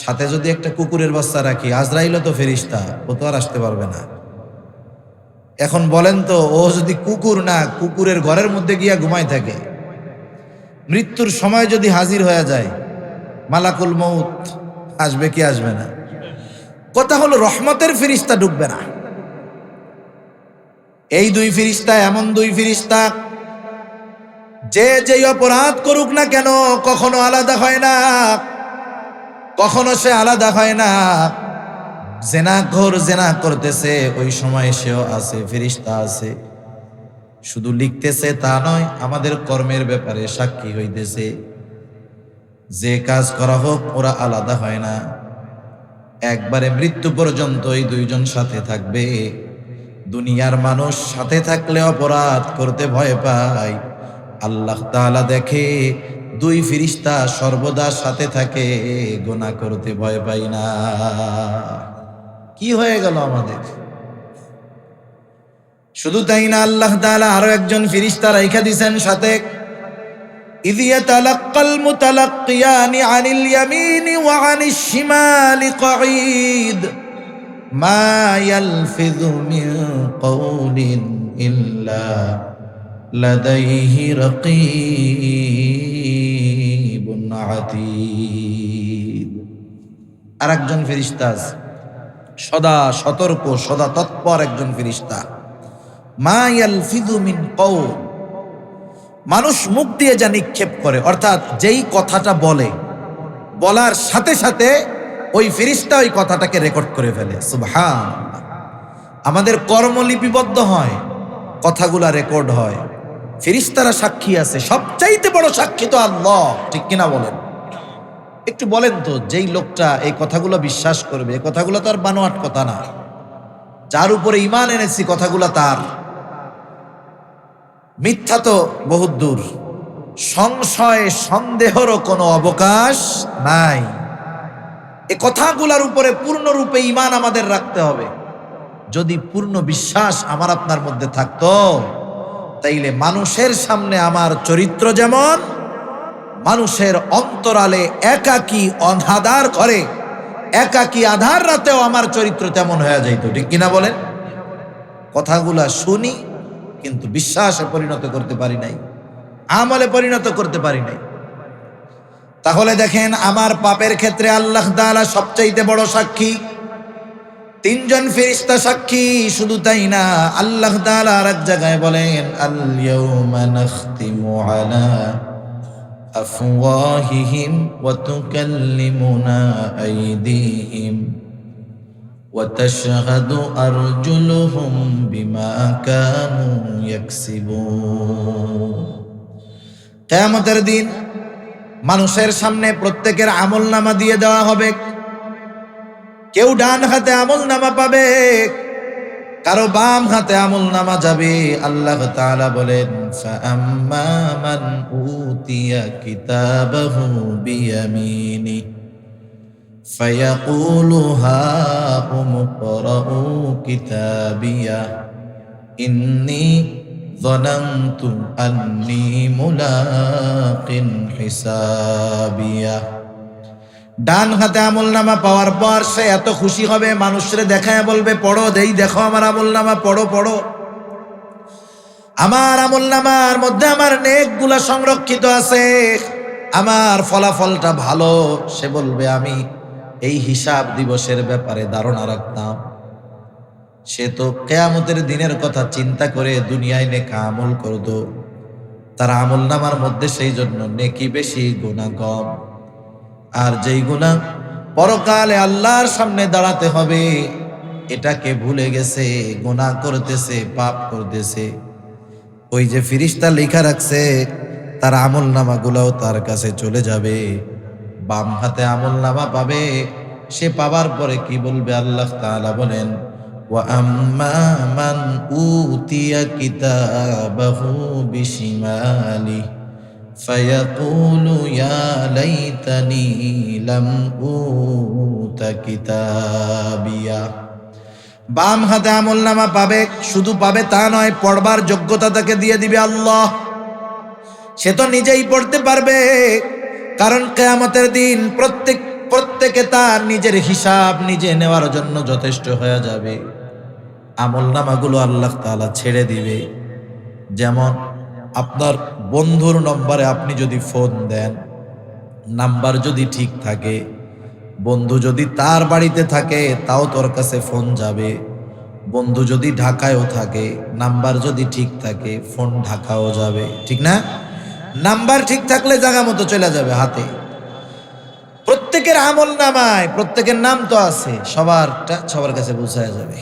A: সাথে যদি একটা কুকুরের বাচ্চা রাখি, আজরাইলও তো ফেরেশতা, ও তো আর আসতে পারবে না। এখন বলেন তো, ও যদি কুকুর না, কুকুরের ঘরের মধ্যে গিয়া ঘুমায় থাকে, মৃত্যুর সময় যদি হাজির হয়ে যায়, মালাকুল মউত আসবে কি আসবে না? কথা হলো রহমতের ফেরেশতা ঢুকবে না। এই দুই ফেরেশতা এমন দুই ফেরেশতা, যে যেই অপরাধ করুক না কেন কখনো আলাদা হয় না, কখনো সে আলাদা হয় না। জেনাখোর জেনা করতেছে, ওই সময় সেও আছে, ফেরেশতা আছে। শুধু লিখতেছে তা নয়, আমাদের কর্মের ব্যাপারে সাক্ষী হইতেছে। যে কাজ করা হোক ওরা আলাদা হয় না, একবারে মৃত্যু পর্যন্ত এই দুইজন সাথে থাকবে। দুনিয়ার মানুষ সাথে থাকলে অপরাধ করতে ভয় পায়, আল্লাহ তাআলা দেখে দুই ফেরেশতা সর্বদা সাথে থাকে, গুনাহ করতে ভয় পাই না। কি হয়ে গেল আমাদের? শুধু তাই না, আল্লাহ তাআলা আরো একজন ফেরেশতা রাইখা দিয়েছেন সাথে, ইয ইয়াতালাক্কাল মুতালাক্কিয়ানি আনিল ইয়ামিনি ওয়া আনিশ শিমালি কাঈদ। মা ইয়ালফিযু মিন কওলিন ইল্লা লাদাইহি রাকীবুন আতীদ। আরেকজন ফেরেশতা আছে, সদা সতর্ক, সদা তৎপর একজন ফেরেশতা। মা ইয়ালফিযু মিন কওল, মানুষ মুখ দিয়ে যা নিক্ষেপ করে, অর্থাৎ যেই কথাটা বলে, বলার সাথে সাথে ওই ফেরেশতা ওই কথাটাকে রেকর্ড করে ফেলে। সুবহানাল্লাহ। আমাদের কর্ম লিপিবদ্ধ হয়, কথাগুলা রেকর্ড হয়, ফেরেশতারা সাক্ষী আছে। সবচাইতে বড় সাক্ষী তো আল্লাহ, ঠিক কিনা বলেন? একটু বলেন তো, যেই লোকটা এই কথাগুলো বিশ্বাস করবে, এই কথাগুলো তো আর বানোয়াট কথা না, যার উপরে ঈমান এনেছি কথাগুলো তার, মিথ্যা তো বহুত দূর, সংশয় সন্দেহেরও কোনো অবকাশ নাই। এই কথাগুলোর উপরে পূর্ণরূপে ঈমান আমাদের রাখতে হবে। যদি পূর্ণ বিশ্বাস আমার আপনার মধ্যে থাকতো, তাইলে মানুষের সামনে আমার চরিত্র যেমন, মানুষের অন্তরালে একাকী অনাধার ঘরে একাকী আধার রাতেও আমার চরিত্র তেমন হয়ে যাইত, ঠিক কিনা বলেন? কথাগুলা শুনি কিন্তু বিশ্বাসে পরিণত করতে পারি নাই, আমলে পরিণত করতে পারি নাই। তাহলে দেখেন, আমার পাপের ক্ষেত্রে আল্লাহ তাআলা সবচাইতে বড় সাক্ষী। তিনজন ফেরেশতা সাক্ষী। শুধু তাই না, আল্লাহ তাআলা আরেক জায়গায় বলেন, আল ইয়াউমা নাখতিমু আলা আফওয়াহিহিম ওয়া তুকাল্লিমুনা আইদিহিম ওয়া তাশহাদু আরজুলুহুম বিমা কানু ইয়াকসিবুন। কিয়ামতের দিন মানুষের সামনে প্রত্যেকের আমলনামা দিয়ে দেওয়া হবে। কেউ ডান হাতে আমলনামা পাবে, কারো বাম হাতে আমলনামা যাবে। আল্লাহ তাআলা বলেন, ফাআম্মা মান উতিয়া কিতাবাহু বিয়ামিনি ফায়াকুলু হাউম ইকরাউ কিতাবিয়া ইন্নী যানানতু আন্নী মুলাকিন হিসাবিয়া। ডান হাতে আমলনামা পাওয়ার পর সে এত খুশি হবে, মানুষরে দেখায় বলবে, পড়ো, দেই দেখো আমার আমলনামা, পড়ো পড়ো। আমার আমলনামার মধ্যে আমার নেকগুলা সংরক্ষিত আছে, আমার ফলাফলটা ভালো। সে বলবে, আমি এই হিসাব দিবসের ব্যাপারে ধারণা রাখতাম। সে তো কিয়ামতের দিনের কথা চিন্তা করে দুনিয়ায় নেক আমল করত, তার আমলনামার মধ্যে সেই জন্য নেকি বেশি, গুনাহ কম। আর যেই গুনাহ পরকালে আল্লাহর সামনে দাঁড়াতে হবে, এটাকে ভুলে গেছে, গুনাহ করতেছে, পাপ করতেছে। ওই যে ফেরেশতা লেখা রাখছে, তার আমলনামাগুলোও তার কাছে চলে যাবে। বাম হাতে আমলনামা পাবে। সে পাবার পরে কি বলবে? আল্লাহ তাআলা বলেন, ওয়া আম্মা মান উতিয়া কিতাবাহু বিশিমালি ফায়াকুলু ইয়া লাইতানি লাম উতা কিতাবিয়া। বাম হাতে আমলনামা পাবে, শুধু পাবে তা নয়, পড়বার যোগ্যতা তাকে দিয়ে দিবে আল্লাহ। সে তো নিজেই পড়তে পারবে, কারণ কিয়ামতের দিন প্রত্যেকে তার নিজের হিসাব নিজে নেওয়ার জন্য যথেষ্ট হয়ে যাবে। আমলনামাগুলো আল্লাহ তাআলা ছেড়ে দিবে। যেমন আপনার বন্ধুর নম্বরে আপনি যদি ফোন দেন, নাম্বার যদি ঠিক থাকে, বন্ধু যদি তার বাড়িতে থাকে তাও তোর কাছে ফোন যাবে। বন্ধু যদি ঢাকায়ও থাকে, নাম্বার যদি ঠিক থাকে, ফোন ঢাকাও যাবে, ঠিক না? নাম্বার ঠিক থাকলে জায়গা মতো চলে যাবে হাতে। প্রত্যেকের আমলনামায় প্রত্যেকের নাম তো আছে, সবার কাছে পৌঁছায় যাবে।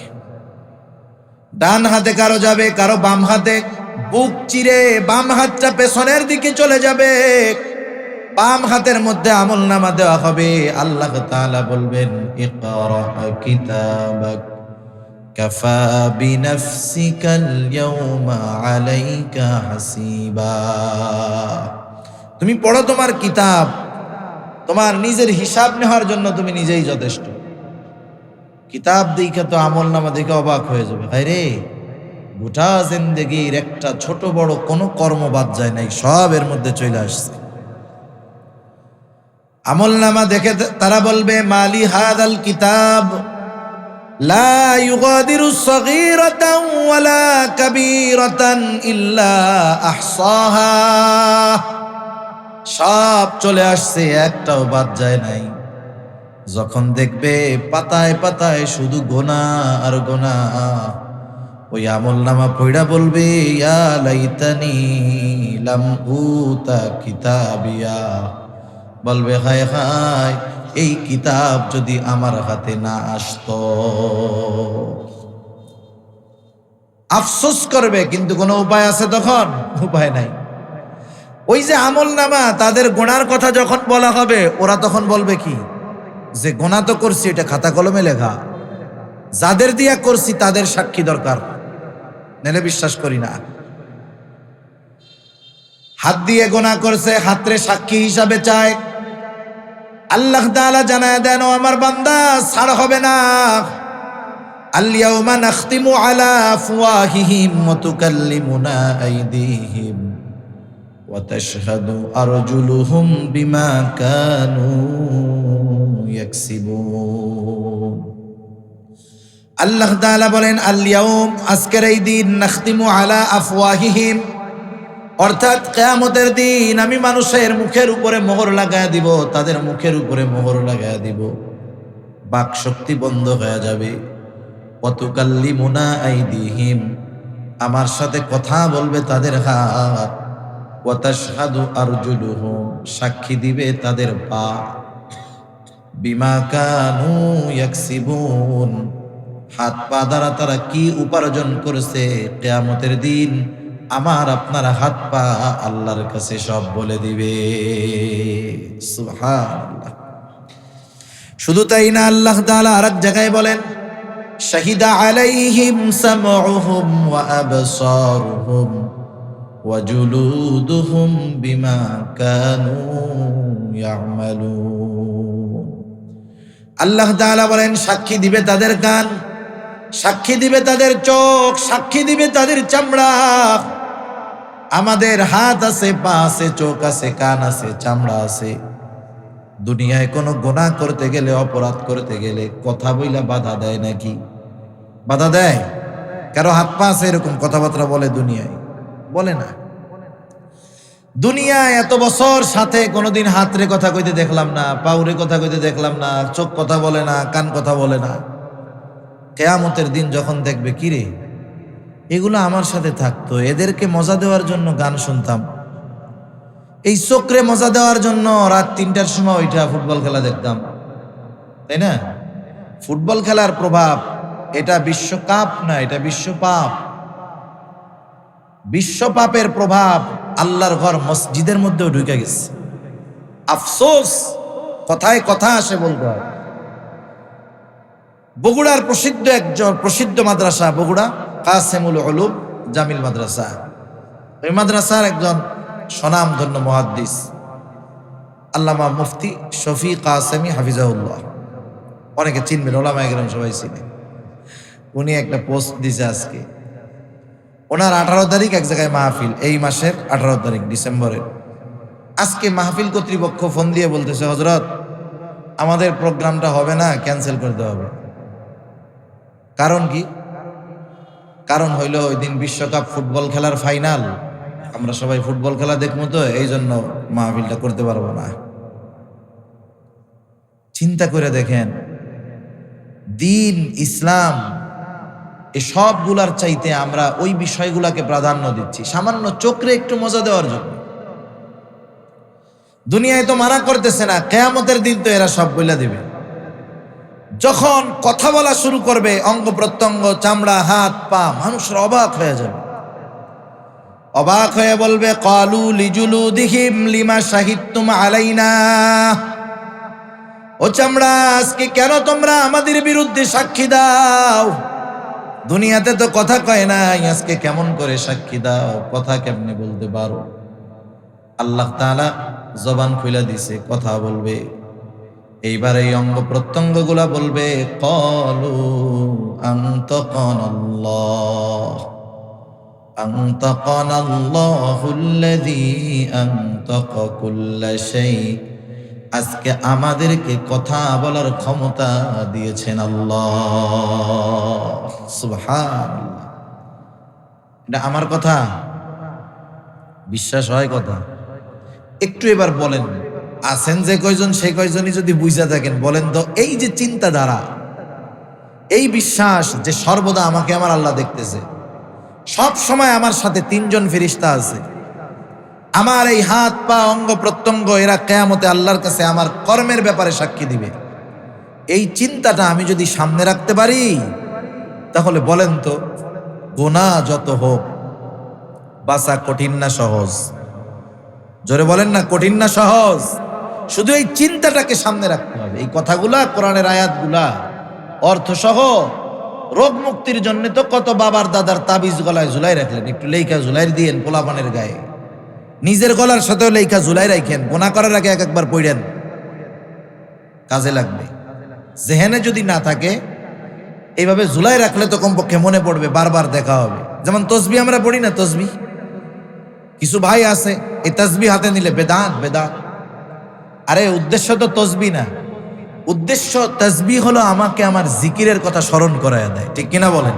A: ডান হাতে কারো যাবে, কারো বাম হাতে। বুক চিরে বাম হাতটা পেছনের দিকে চলে যাবে, বাম হাতের মধ্যে আমলনামা দেওয়া হবে। আল্লাহ তাআলা বলবেন, ইকরা কিতাবাক কাফা বিনাফসিকাল ইয়াউমা আলাইকা হাসিবা। তুমি পড়ো তোমার কিতাব, তোমার নিজের হিসাব নেওয়ার জন্য তুমি নিজেই যথেষ্ট। কিতাব দেখে তো আমলনামা দেখে অবাক হয়ে যাবে, ভাই রে, গোটা জিন্দেগির একটা ছোট বড় কোনো কর্ম বাদ যায় নাই, সব এর মধ্যে চলে আসছে। আমলনামা দেখে তারা বলবে, মালি হাদাল কিতাব লা ইউগাদিরু সগীরাতান ওয়ালা কাবীরাতান ইল্লা আহসাহা, সব চলে আসছে, একটাও বাদ যায় নাই। যখন দেখবে পাতায় পাতায় শুধু গুনাহ আর গুনাহ, ওই আমলনামা পড়া বলবে ইয়া লাইতানি লাম উতা কিতাবিয়া, বলবে হায় হায় এই কিতাব যদি আমার হাতে না আসতো। আফসোস করবে, কিন্তু কোনো উপায় আছে তখন? উপায় নাই। ওই যে আমলনামা, তাদের গুনার কথা যখন বলা হবে, ওরা তখন বলবে কি, যে গুনাহ তো করছি, এটা খাতা কলমে লেখা, যাদের দিয়া করছি তাদের সাক্ষী দরকার, নেলে বিশ্বাস করি না। হাত দিয়ে গুনাহ করছে, হাতরে সাক্ষী হিসাবে চায়। আল্লাহ তাআলা জানায় দেন, ও আমার বান্দা, ছাড় হবে না। আল-ইয়াওমা নাখতিমু আলা আফওয়াহিহিম ওয়া তুকাল্লিমুনা আইদিহিম ওয়া তাশহাদু আরজুলুহুম বিমা কানু ইয়াকসিবুন। আল্লাহ তাআলা বলেন, আল-ইয়াওম, আজকের এই দিন, নাখতিমু আলা আফওয়াহিহিম, অর্থাৎ কিয়ামতের দিন আমি মানুষের মুখের উপরে মোহর লাগায় দিব, তাদের মুখের উপরে মোহর লাগায় দিব, বাক শক্তি বন্ধ হয়ে যাবে। ওয়া তুকাল্লিমুনা আইদিহিম, আমার সাথে কথা বলবে তাদের হাত। ওয়া তাশহাদু আরজুলুহুম, সাক্ষী দিবে তাদের পা। বিমা কানু ইয়াকসিবুন, হাত পা দ্বারা তারা কি উপার্জন করেছে, কিয়ামতের দিন আমার আপনার হাত পা আল্লাহর কাছে সব বলে দিবে। সুবহানাল্লাহ। শুধু তাই না, আল্লাহ তাআলা আরেক জায়গায় বলেন, শাহিদা আলাইহিম সামউহুম ওয়া আবসারুহুম ওয়া জুলুদুহুম বিমা কানু ইয়ামালুন। আল্লাহ তাআলা বলেন, সাক্ষী দিবে তাদের কান, সাক্ষী দিবে তাদের চোখ, সাক্ষী দিবে তাদের চামড়া। আমাদের হাত আছে, পা আছে, চোখ আছে, কান আছে, চামড়া আছে। দুনিয়ায় কোনো গুনাহ করতে গেলে, অপরাধ করতে গেলে কথা বইলা বাধা দেয় নাকি? বাধা দেয়? কারো হাত পা আছে এরকম কথাবার্তা বলে? দুনিয়ায় বলে না। দুনিয়ায় এত বছর সাথে কোনোদিন হাতরে কথা কইতে দেখলাম না, পাউরে কথা কইতে দেখলাম না, চোখ কথা বলে না, কান কথা বলে না। কিয়ামতের দিন যখন দেখবে, কিরে এগুলো আমার সাথে থাকতো, এদেরকে মজা দেওয়ার জন্য গান শুনতাম, এই চোখরে মজা দেওয়ার জন্য রাত 3টার সময় ওইটা ফুটবল খেলা দেখতাম, তাই না? ফুটবল খেলার প্রভাব, এটা বিশ্বকাপ না, এটা বিশ্বপাপ। বিশ্বপাপের প্রভাব আল্লাহর ঘর মসজিদের মধ্যেও ঢুকে গেছে। আফসোস, কথায় কথা আসে বলতে হয়। বগুড়ার প্রসিদ্ধ মাদ্রাসা, বগুড়া কাসেমুল উলুম জামিল মাদ্রাসা, ওই মাদ্রাসার একজন স্বনামধন্য মুহাদ্দিস আল্লামা মুফতি শফি কাসেমি হাফিজাহুল্লাহ, অনেকে চিনবেন, ওলামায়ে কেরাম সবাই চিনে। উনি একটা পোস্ট দিছে আজকে, ওনার 18 তারিখ এক জায়গায় মাহফিল, এই মাসের 18 তারিখ ডিসেম্বরের। আজকে মাহফিল কর্তৃপক্ষ ফোন দিয়ে বলতেছে, হযরত আমাদের প্রোগ্রামটা হবে না, ক্যান্সেল করতে হবে। কারণ কি? কারণ হইল ওই দিন বিশ্বকাপ ফুটবল খেলার ফাইনাল, আমরা সবাই ফুটবল খেলা দেখবো, তো এই জন্য মাহফিলটা করতে পারবো না। চিন্তা করে দেখেন, দিন ইসলাম এসবগুলার চাইতে আমরা ওই বিষয়গুলাকে প্রাধান্য দিচ্ছি, সামান্য চোখরে একটু মজা দেওয়ার জন্য। দুনিয়ায় তো মানা করতেছে না, কিয়ামতের দিন তো এরা সব বইলা দিবে। যখন কথা বলা শুরু করবে, অঙ্গ প্রত্যঙ্গ, চামড়া, হাত পা, মানুষরা অবাক হয়ে যাবে। অবাক হয়ে বলবে, ক্বালু লিজুলুদিহিম লিমা শাহিদতুম আলাইনা, ও চামড়া, আজকে কেন তোমরা আমাদের বিরুদ্ধে সাক্ষী দাও? দুনিয়াতে তো কথা কয় নাই, আজকে কেমন করে সাক্ষী দাও? কথা কেমনে বলতে পারো? আল্লাহ তাআলা জবান খুলে দিছে, কথা বলবে। এইবার এই অঙ্গ প্রত্যঙ্গ গুলা বলবে, ক্বালু আনতাকানাল্লাহ আনতাকানাল্লাহুল্লাযী আনতাকা কুল্লা শাই, আজকে আমাদেরকে কথা বলার ক্ষমতা দিয়েছেন আল্লাহ। সুবহানাল্লাহ। এটা আমার কথা, বিশ্বাস হয় কথা? একটু এবার বলেন, আছেন যে কয়জন সেই কয়জনই যদি বুঝা থাকেন বলেন তো, এই যে চিন্তাধারা, এই বিশ্বাস যে সর্বদা আমাকে আমার আল্লাহ দেখতেছে, সব সময় আমার সাথে তিনজন ফেরেশতা আছে, আমার এই হাত পা অঙ্গ প্রত্যঙ্গ এরা কিয়ামতে আল্লাহর কাছে আমার কর্মের ব্যাপারে সাক্ষী দিবে, এই চিন্তাটা আমি যদি সামনে রাখতে পারি, তাহলে বলেন তো গুনাহ যত হোক বাঁচা কঠিন না সহজ? জোরে বলেন না, কঠিন না সহজ? শুধু এই চিন্তাটাকে সামনে রাখতে হবে। এই কথাগুলা, কোরআনের আয়াতগুলা অর্থ সহ রোগ মুক্তির জন্য তো কত বাবার দাদার তাবিজ গলায় ঝুলাই রাখলেন, একটু লেখা ঝুলাই দিয়েন পোলাপানের গায়ে, নিজের গলার সাথেও লেখা ঝুলাই রাখেন, গোনা করার আগে একবার পড়েন, কাজে লাগবে। জেহেনে যদি না থাকে এইভাবে ঝুলাই রাখলে তো কমপক্ষে মনে পড়বে, বারবার দেখা হবে। যেমন তসবি আমরা পড়ি না, তসবি কিছু ভাই আছে এই তসবি হাতে নিলে বেদাত বেদাত। আরে উদ্দেশ্য তো তসবি না, উদ্দেশ্য তসবি হলো আমাকে আমার জিকিরের কথা স্মরণ করায় দেয়, ঠিক কিনা বলেন?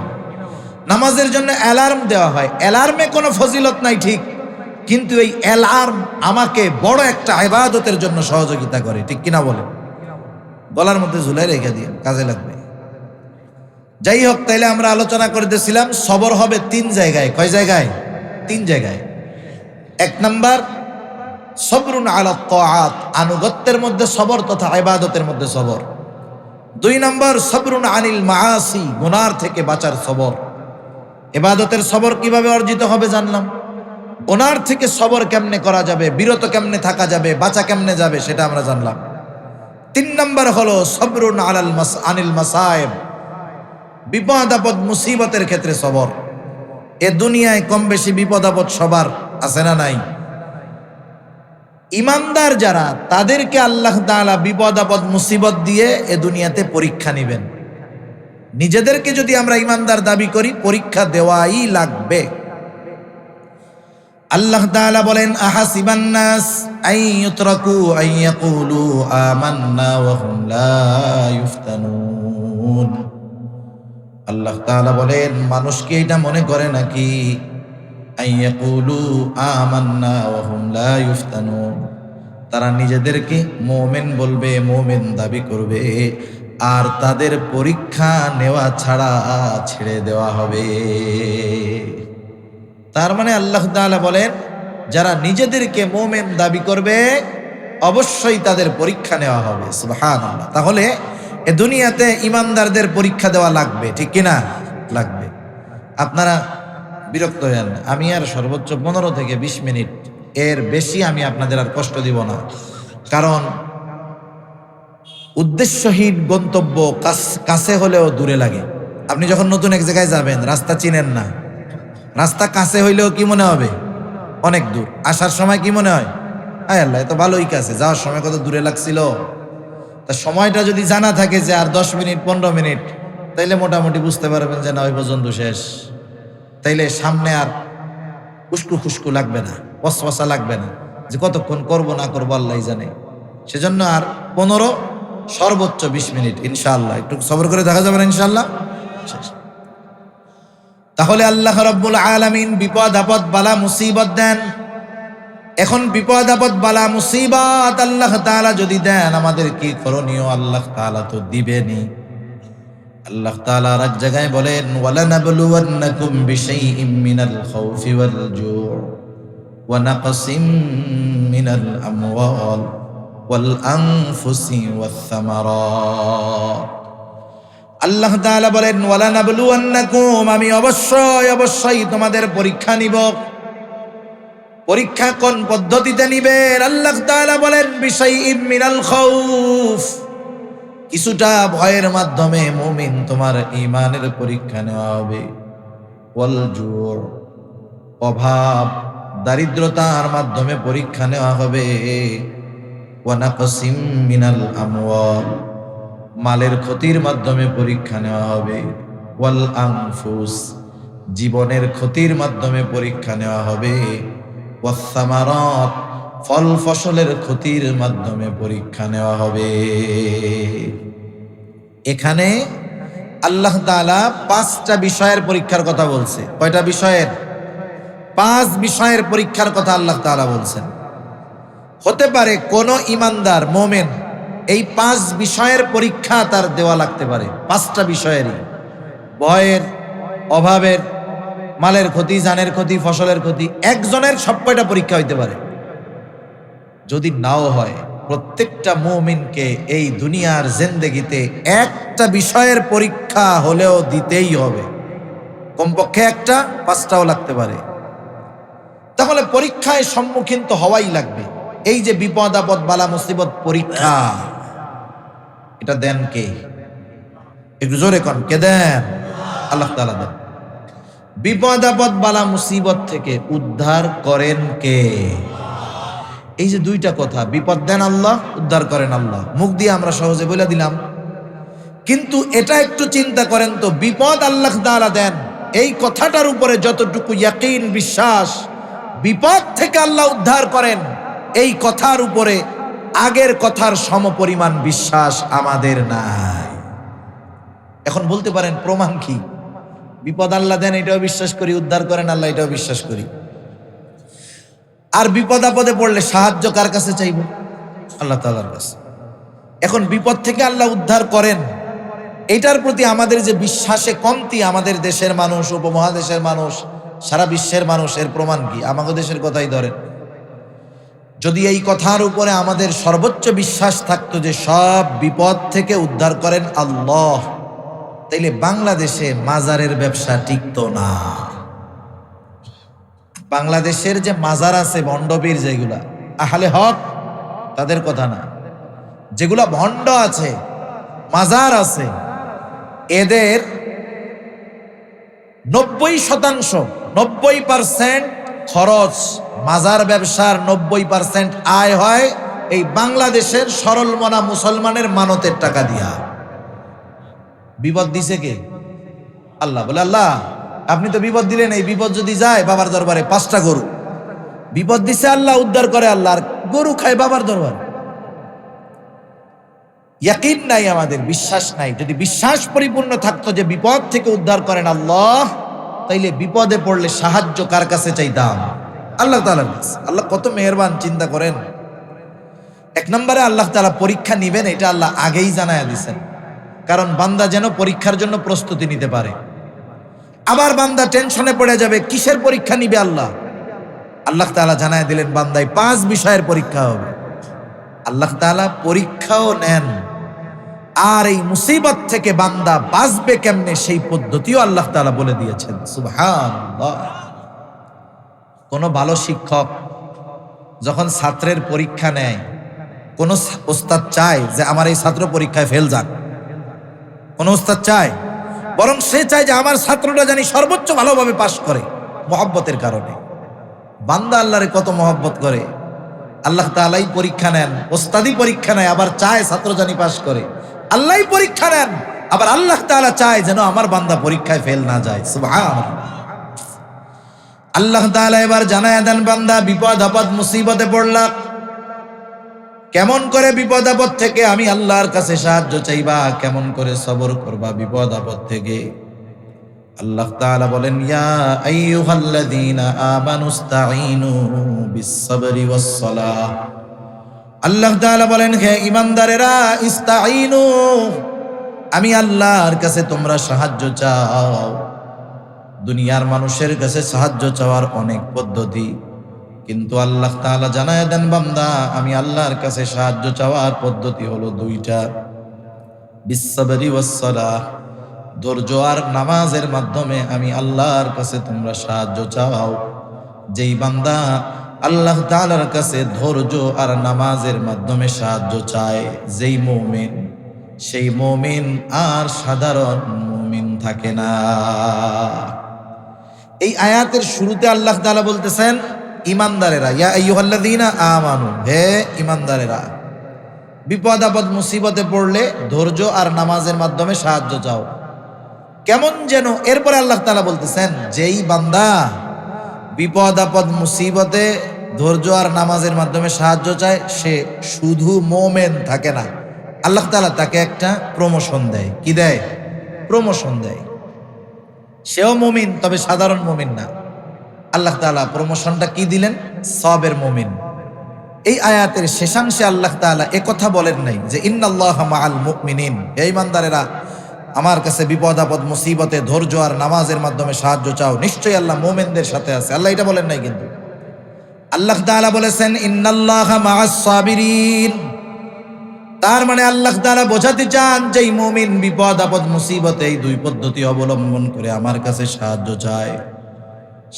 A: নামাজের জন্য অ্যালার্ম দেওয়া হয়, অ্যালার্মে কোনো ফজিলত নাই ঠিক, কিন্তু এই অ্যালার্ম আমাকে বড় একটা ইবাদতের জন্য সহযোগিতা করে, ঠিক কিনা বলেন? গলার মধ্যে ঝুলাই রেখে দিয়ে কাজে লাগবে। যাই হোক, তাইলে আমরা আলোচনা করতেছিলাম সবর হবে তিন জায়গায়। কয় জায়গায়? তিন জায়গায়। এক নাম্বার সবরুন আলা তাআত, আনুগত্যের মধ্যে সবর তথা ইবাদতের মধ্যে সবর। দুই নাম্বার সবরুন আনিল মাআসি, গুনার থেকে বাঁচার সবর। ইবাদতের সবর কিভাবে অর্জিত হবে জানলাম, গুনার থেকে সবর কেমনে করা যাবে, বিরত কেমনে থাকা যাবে, বাঁচা কেমনে যাবে সেটা আমরা জানলাম। তিন নাম্বার হলো সবরুন আনিল মাসায়েব, বিপদ আপদ মুসিবতের ক্ষেত্রে সবর। এ দুনিয়ায় কম বেশি বিপদ আপদ সবার আছে না নাই? ইমানদার যারা, তাদেরকে আল্লাহ তাআলা বিপদ আপদ মুসিবত দিয়ে এ দুনিয়াতে পরীক্ষা নেবেন। নিজেদেরকে যদি আমরা ইমানদার দাবি করি, পরীক্ষা দেওয়াই লাগবে। আল্লাহ তাআলা বলেন, আহাসিবান নাস আন ইউতরাকু আন ইয়াকুলু আমান্না ওয়া হুম লা ইফতানুন। আল্লাহ তাআলা বলেন, মানুষ কি এটা মনে করে নাকি আন ইয়াকুলু আমান্না ওয়া হুম লা ইফতানুন, তারা নিজেদেরকে মুমিন বলবে, মুমিন দাবি করবে, আর তাদের পরীক্ষা নেওয়া ছাড়া ছেড়ে দেওয়া হবে। তার মানে আল্লাহ তাআলা বলেন, যারা নিজেদেরকে মুমিন দাবি করবে অবশ্যই তাদের পরীক্ষা নেওয়া হবে। সুবহানাল্লাহ। তাহলে এ দুনিয়াতে ইমানদারদের পরীক্ষা দেওয়া লাগবে, ঠিক কিনা? লাগবে। আপনারা বিরক্ত হয়েন না, আমি আর সর্বোচ্চ 15 থেকে 20 মিনিট, এর বেশি আমি আপনাদের আর কষ্ট দিব না। কারণ উদ্দেশ্যহীন গন্তব্য কাছে হলেও দূরে লাগে। আপনি যখন নতুন এক জায়গায় যাবেন, রাস্তা চিনেন না, রাস্তা কাছে হইলেও কি মনে হবে? অনেক দূর। আসার সময় কি মনে হয়? আয় আল্লাহ, এত ভালোই কাছে, যাওয়ার সময় কত দূরে লাগছিল। তা সময়টা যদি জানা থাকে যে আর 10 মিনিট 15 মিনিট, তাইলে মোটামুটি বুঝতে পারবেন যে না, ওই পর্যন্ত শেষ। তাইলে সামনে আর উস্কু খুস্কু লাগবে না, ওয়াসওয়াসা লাগবে না যে কতক্ষণ করব না করবো আল্লাহই জানে। সেজন্য আর 15, সর্বোচ্চ 20 মিনিট ইনশাআল্লাহ। একটু সবর করে দেখা যাবে না ইনশাআল্লাহ। শেষ। তাহলে আল্লাহ রাব্বুল আলামিন বিপদ আপদ বালা মুসিবত দেন। এখন বিপদ আপদ বালা মুসিবত আল্লাহ তাআলা যদি দেন, আমাদের কি করণীয়? আল্লাহ তাআলা তো দিবেনই। আল্লাহ তাআলা আর এক জায়গায় বলেন, ওয়ালানাবলুওয়ান্নাকুম বিশাইইম মিনাল খাউফি ওয়াল জুউ ওয়া নাকসিম মিনাল আমওয়াল ওয়াল আনফুসি ওয়াস সামারাত। আল্লাহ তাআলা বলেন, ওয়ালানাবলুওয়ান্নাকুম, আমি অবশ্যই তোমাদের পরীক্ষা নিব। পরীক্ষা কোন পদ্ধতিতে নিবেন? আল্লাহ তাআলা বলেন, বিশাইইম মিনাল খাউফ, কিছুটা ভয়ের মাধ্যমে মুমিন তোমার ঈমানের পরীক্ষা নেওয়া হবে। ওয়াল জুউ, অভাব দারিদ্রতার মাধ্যমে পরীক্ষা নেওয়া হবে। ওয়া নাকসিম মিনাল আমওয়াল, মালের ক্ষতির মাধ্যমে পরীক্ষা নেওয়া হবে। ওয়াল আনফুস, জীবনের ক্ষতির মাধ্যমে পরীক্ষা নেওয়া হবে। ওয়াস সামারাত, ফল ফসলের ক্ষতির মাধ্যমে পরীক্ষা নেওয়া হবে। এখানে আল্লাহ তাআলা 5টা বিষয়ের পরীক্ষার কথা বলছে। কয়টা বিষয়ের? 5 বিষয়ের পরীক্ষার কথা আল্লাহ তাআলা বলছেন। হতে পারে কোন ইমানদার মোমেন এই 5 বিষয়ের পরীক্ষা তার দেওয়া লাগতে পারে। 5টা বিষয়েরই, ভয়ের, অভাবের, মালের ক্ষতি, জানের ক্ষতি, ফসলের ক্ষতি, একজনের সব কয়টা পরীক্ষা হইতে পারে। যদি নাও হয়, প্রত্যেকটা মুমিনকে এই দুনিয়ার জিন্দেগিতে একটা বিষয়ের পরীক্ষা হলেও দিতেই হবে, কমপক্ষে একটা, 5টাও লাগতে পারে। তাহলে পরীক্ষায় সম্মুখীন তো হওয়াই লাগবে। এই যে বিপদ আপদ বালা মুসিবত পরীক্ষা, এটা দেন কে? একটু জোরে কোন, কে দেন? আল্লাহ তাআলা দেন। বিপদ আপদ বালা মুসিবত থেকে উদ্ধার করেন কে? এই যে 2টা কথা, বিপদ দেন আল্লাহ, উদ্ধার করেন আল্লাহ, মুখ দিয়ে আমরা সহজে বলে দিলাম, কিন্তু এটা একটু চিন্তা করেন তো, বিপদ আল্লাহ তাআলা দেন, এই কথাটার উপরে যতটুকু ইয়াকিন, বিশ্বাস, বিপদ থেকে আল্লাহ উদ্ধার করেন, এই কথার উপরে আগের কথার সমপরিমাণ বিশ্বাস আমাদের নাই। এখন বলতে পারেন প্রমাণ কি? বিপদ আল্লাহ দেন এটাও বিশ্বাস করি, উদ্ধার করেন আল্লাহ এটাও বিশ্বাস করি, আর বিপদ আপদে পড়লে সাহায্য কার কাছে চাইব? আল্লাহ তাআলার কাছে। এখন বিপদ থেকে আল্লাহ উদ্ধার করেন, এটার প্রতি আমাদের যে বিশ্বাসে কমতি, আমাদের দেশের মানুষ, উপমহাদেশের মানুষ, সারা বিশ্বের মানুষ, এর প্রমাণ কি? আমাদের দেশের কথাই ধরেন, যদি এই কথার উপরে আমাদের সর্বোচ্চ বিশ্বাস থাকতো যে সব বিপদ থেকে উদ্ধার করেন আল্লাহ, তাইলে বাংলাদেশে মাজারের ব্যবসা টিকতো না। বাংলাদেশের যে মাজার আছে, ভণ্ডপীর যেগুলা, আহলে হক, তাদের কথা না, যেগুলা ভণ্ড আছে, মাজার আছে, এদের 90% খরচ, মাজার ব্যবসার 90% আয় হয় এই বাংলাদেশের সরল মনা মুসলমানের মানতের টাকা দিয়া। বিপদ দিছে কে? আল্লাহ। বলে আল্লাহ আপনি তো বিপদ দিলেন, এই বিপদ যদি যায় বাবার দরবারে 5টা গরু, বিপদ দিছে আল্লাহ, উদ্ধার করে আল্লাহ, আর গরু খায় বাবার দরবারে। ইয়াকিন নাই আমাদের, বিশ্বাস নাই। যদি বিশ্বাস পরিপূর্ণ থাকতো যে বিপদ থেকে উদ্ধার করেন আল্লাহ, তাইলে বিপদে পড়লে সাহায্য কার কাছে চাইতাম? আল্লাহ তাআলার কাছে। আল্লাহ কত মেহেরবান, চিন্তা করেন। 1 নম্বরে আল্লাহ তাআলা পরীক্ষা নিবেন, এটা আল্লাহ আগেই জানায়া দিয়েছেন, কারণ বান্দা যেন পরীক্ষার জন্য প্রস্তুতি নিতে পারে। আবার বান্দা টেনশনে পড়ে যাবে, কিসের পরীক্ষা নিবে আল্লাহ? আল্লাহ তাআলা জানায়া দিলেন বান্দায় 5 বিষয়ের পরীক্ষা হবে। আল্লাহ তাআলা পরীক্ষাও নেন, আর এই মুসিবত থেকে বান্দা বাঁচবে কেমনে সেই পদ্ধতিও আল্লাহ তাআলা বলে দিয়েছেন। সুবহানাল্লাহ। কোন ভালো শিক্ষক যখন ছাত্রের পরীক্ষা নেয়, কোন ওস্তাদ চায় যে আমার এই ছাত্র পরীক্ষায় ফেল যাক? কোন ওস্তাদ চায়? বরং সে চায় যে আমার ছাত্রটা জানি সর্বোচ্চ ভালোভাবে পাশ করে, মহব্বতের কারণে। বান্দা আল্লাহরে কত মহব্বত করে, আল্লাহ তাআলাই পরীক্ষা নেন, ওস্তাদি পরীক্ষা নেয়, আবার চায় ছাত্র জানি পাশ করে। আল্লাহই পরীক্ষা নেন, আবার আল্লাহ তাআলা চায় যেন আমার বান্দা পরীক্ষায় ফেল না যায়। সুবহানাল্লাহ। আল্লাহ তাআলা এবার জানায়া দেন, বান্দা বিপদ আপদ মুসিবতে পড়লা, কেমন করে বিপদ আপদ থেকে আমি আল্লাহর কাছে সাহায্য চাইবা, কেমন করে সবর করবা বিপদ আপদ থেকে। আল্লাহ তাআলা বলেন, ইয়া আইয়ুহাল্লাযীনা আমানুস্তাঈনু বিস-সাবরি ওয়াস-সালাহ। আল্লাহ তাআলা বলেন, হে ঈমানদারেরা, ইস্তাঈনু, আমি আল্লাহর কাছে তোমরা সাহায্য চাও। দুনিয়ার মানুষের কাছে সাহায্য চাওয়ার অনেক পদ্ধতি, কিন্তু আল্লাহ তাআলা জানায় দেন, বান্দা আমি আল্লাহর কাছে সাহায্য চাওয়ার পদ্ধতি হলো 2টা, বিস-সাবরি ওয়াস-সালাহ, ধৈর্য আর নামাজের মাধ্যমে আমি আল্লাহর কাছে তোমরা সাহায্য চাও। যেই বান্দা আল্লাহ তাআলার কাছে ধৈর্য আর নামাজের মাধ্যমে সাহায্য চায়, যেই মুমিন, সেই মুমিন আর সাধারণ মুমিন থাকে না। এই আয়াতের শুরুতে আল্লাহ তাআলা বলতেছেন, ঈমানদারেরা, ইয়া আইয়ুহাল্লাযীনা আমানু, হে ঈমানদারেরা, বিপদ আপদ মুসিবতে পড়লে ধৈর্য আর নামাজের মাধ্যমে সাহায্য চাও। কেমন যেন এরপরে আল্লাহ তাআলা বলতেছেন, যেই বান্দা বিপদ আপদ মুসিবতে ধৈর্য আর নামাজের মাধ্যমে সাহায্য চায়, সে শুধু মোমেন থাকে না, আল্লাহ তাআলা তাকে একটা প্রমোশন দেয়। কি দেয়? প্রমোশন দেয়। সেও মুমিন, তবে সাধারণ মুমিন না। আল্লাহ তাআলা প্রমোশনটা কি দিলেন? সবের মুমিন। এই আয়াতের শেষাংশে আল্লাহ তাআলা একথা বলেন নাই যে ইন্নাল্লাহা মাআল মুমিনিন, হে ঈমানদারেরা আমার কাছে বিপদ আপদ মুসিবতে ধৈর্য আর নামাজের মাধ্যমে সাহায্য চাও, নিশ্চয়ই আল্লাহ মুমিনদের সাথে আছে। আল্লাহ এটা বলেন নাই, কিন্তু আল্লাহ তাআলা বলেছেন ইন্নাল্লাহা মাআস সাবিরিন। তার মানে আল্লাহ তাআলা বোঝাতে চান যে মুমিন বিপদ আপদ মুসিবতে এই দুই পদ্ধতি অবলম্বন করে আমার কাছে সাহায্য চায়,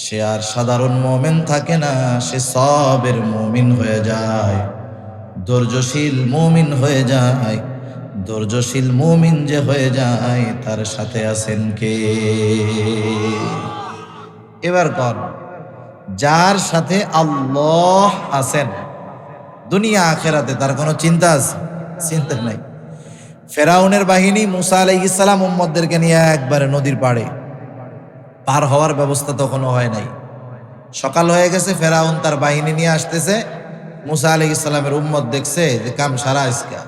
A: সে আর সাধারণ মুমিন থাকে না, সে সবের মুমিন হয়ে যায়, ধৈর্যশীল মুমিন হয়ে যায়। ধৈর্যশীল মুমিন যে হয়ে যায় তার সাথে আছেন কে? এবার কর, যার সাথে আল্লাহ আছেন দুনিয়া আখেরাতে, তার কোনো চিন্তা আছে? চিন্তা নাই। ফেরাউনের বাহিনী মুসা আলাইহিস সালাম উম্মতদেরকে নিয়ে একবারে নদীর পাড়ে, পার হওয়ার ব্যবস্থা তখনও হয় নাই। সকাল হয়ে গেছে, ফেরাউন তার বাহিনী নিয়ে আসতেছে, মুসা আলাইহিস সালামের উম্মত দেখছে যে কাম সারা আজকা।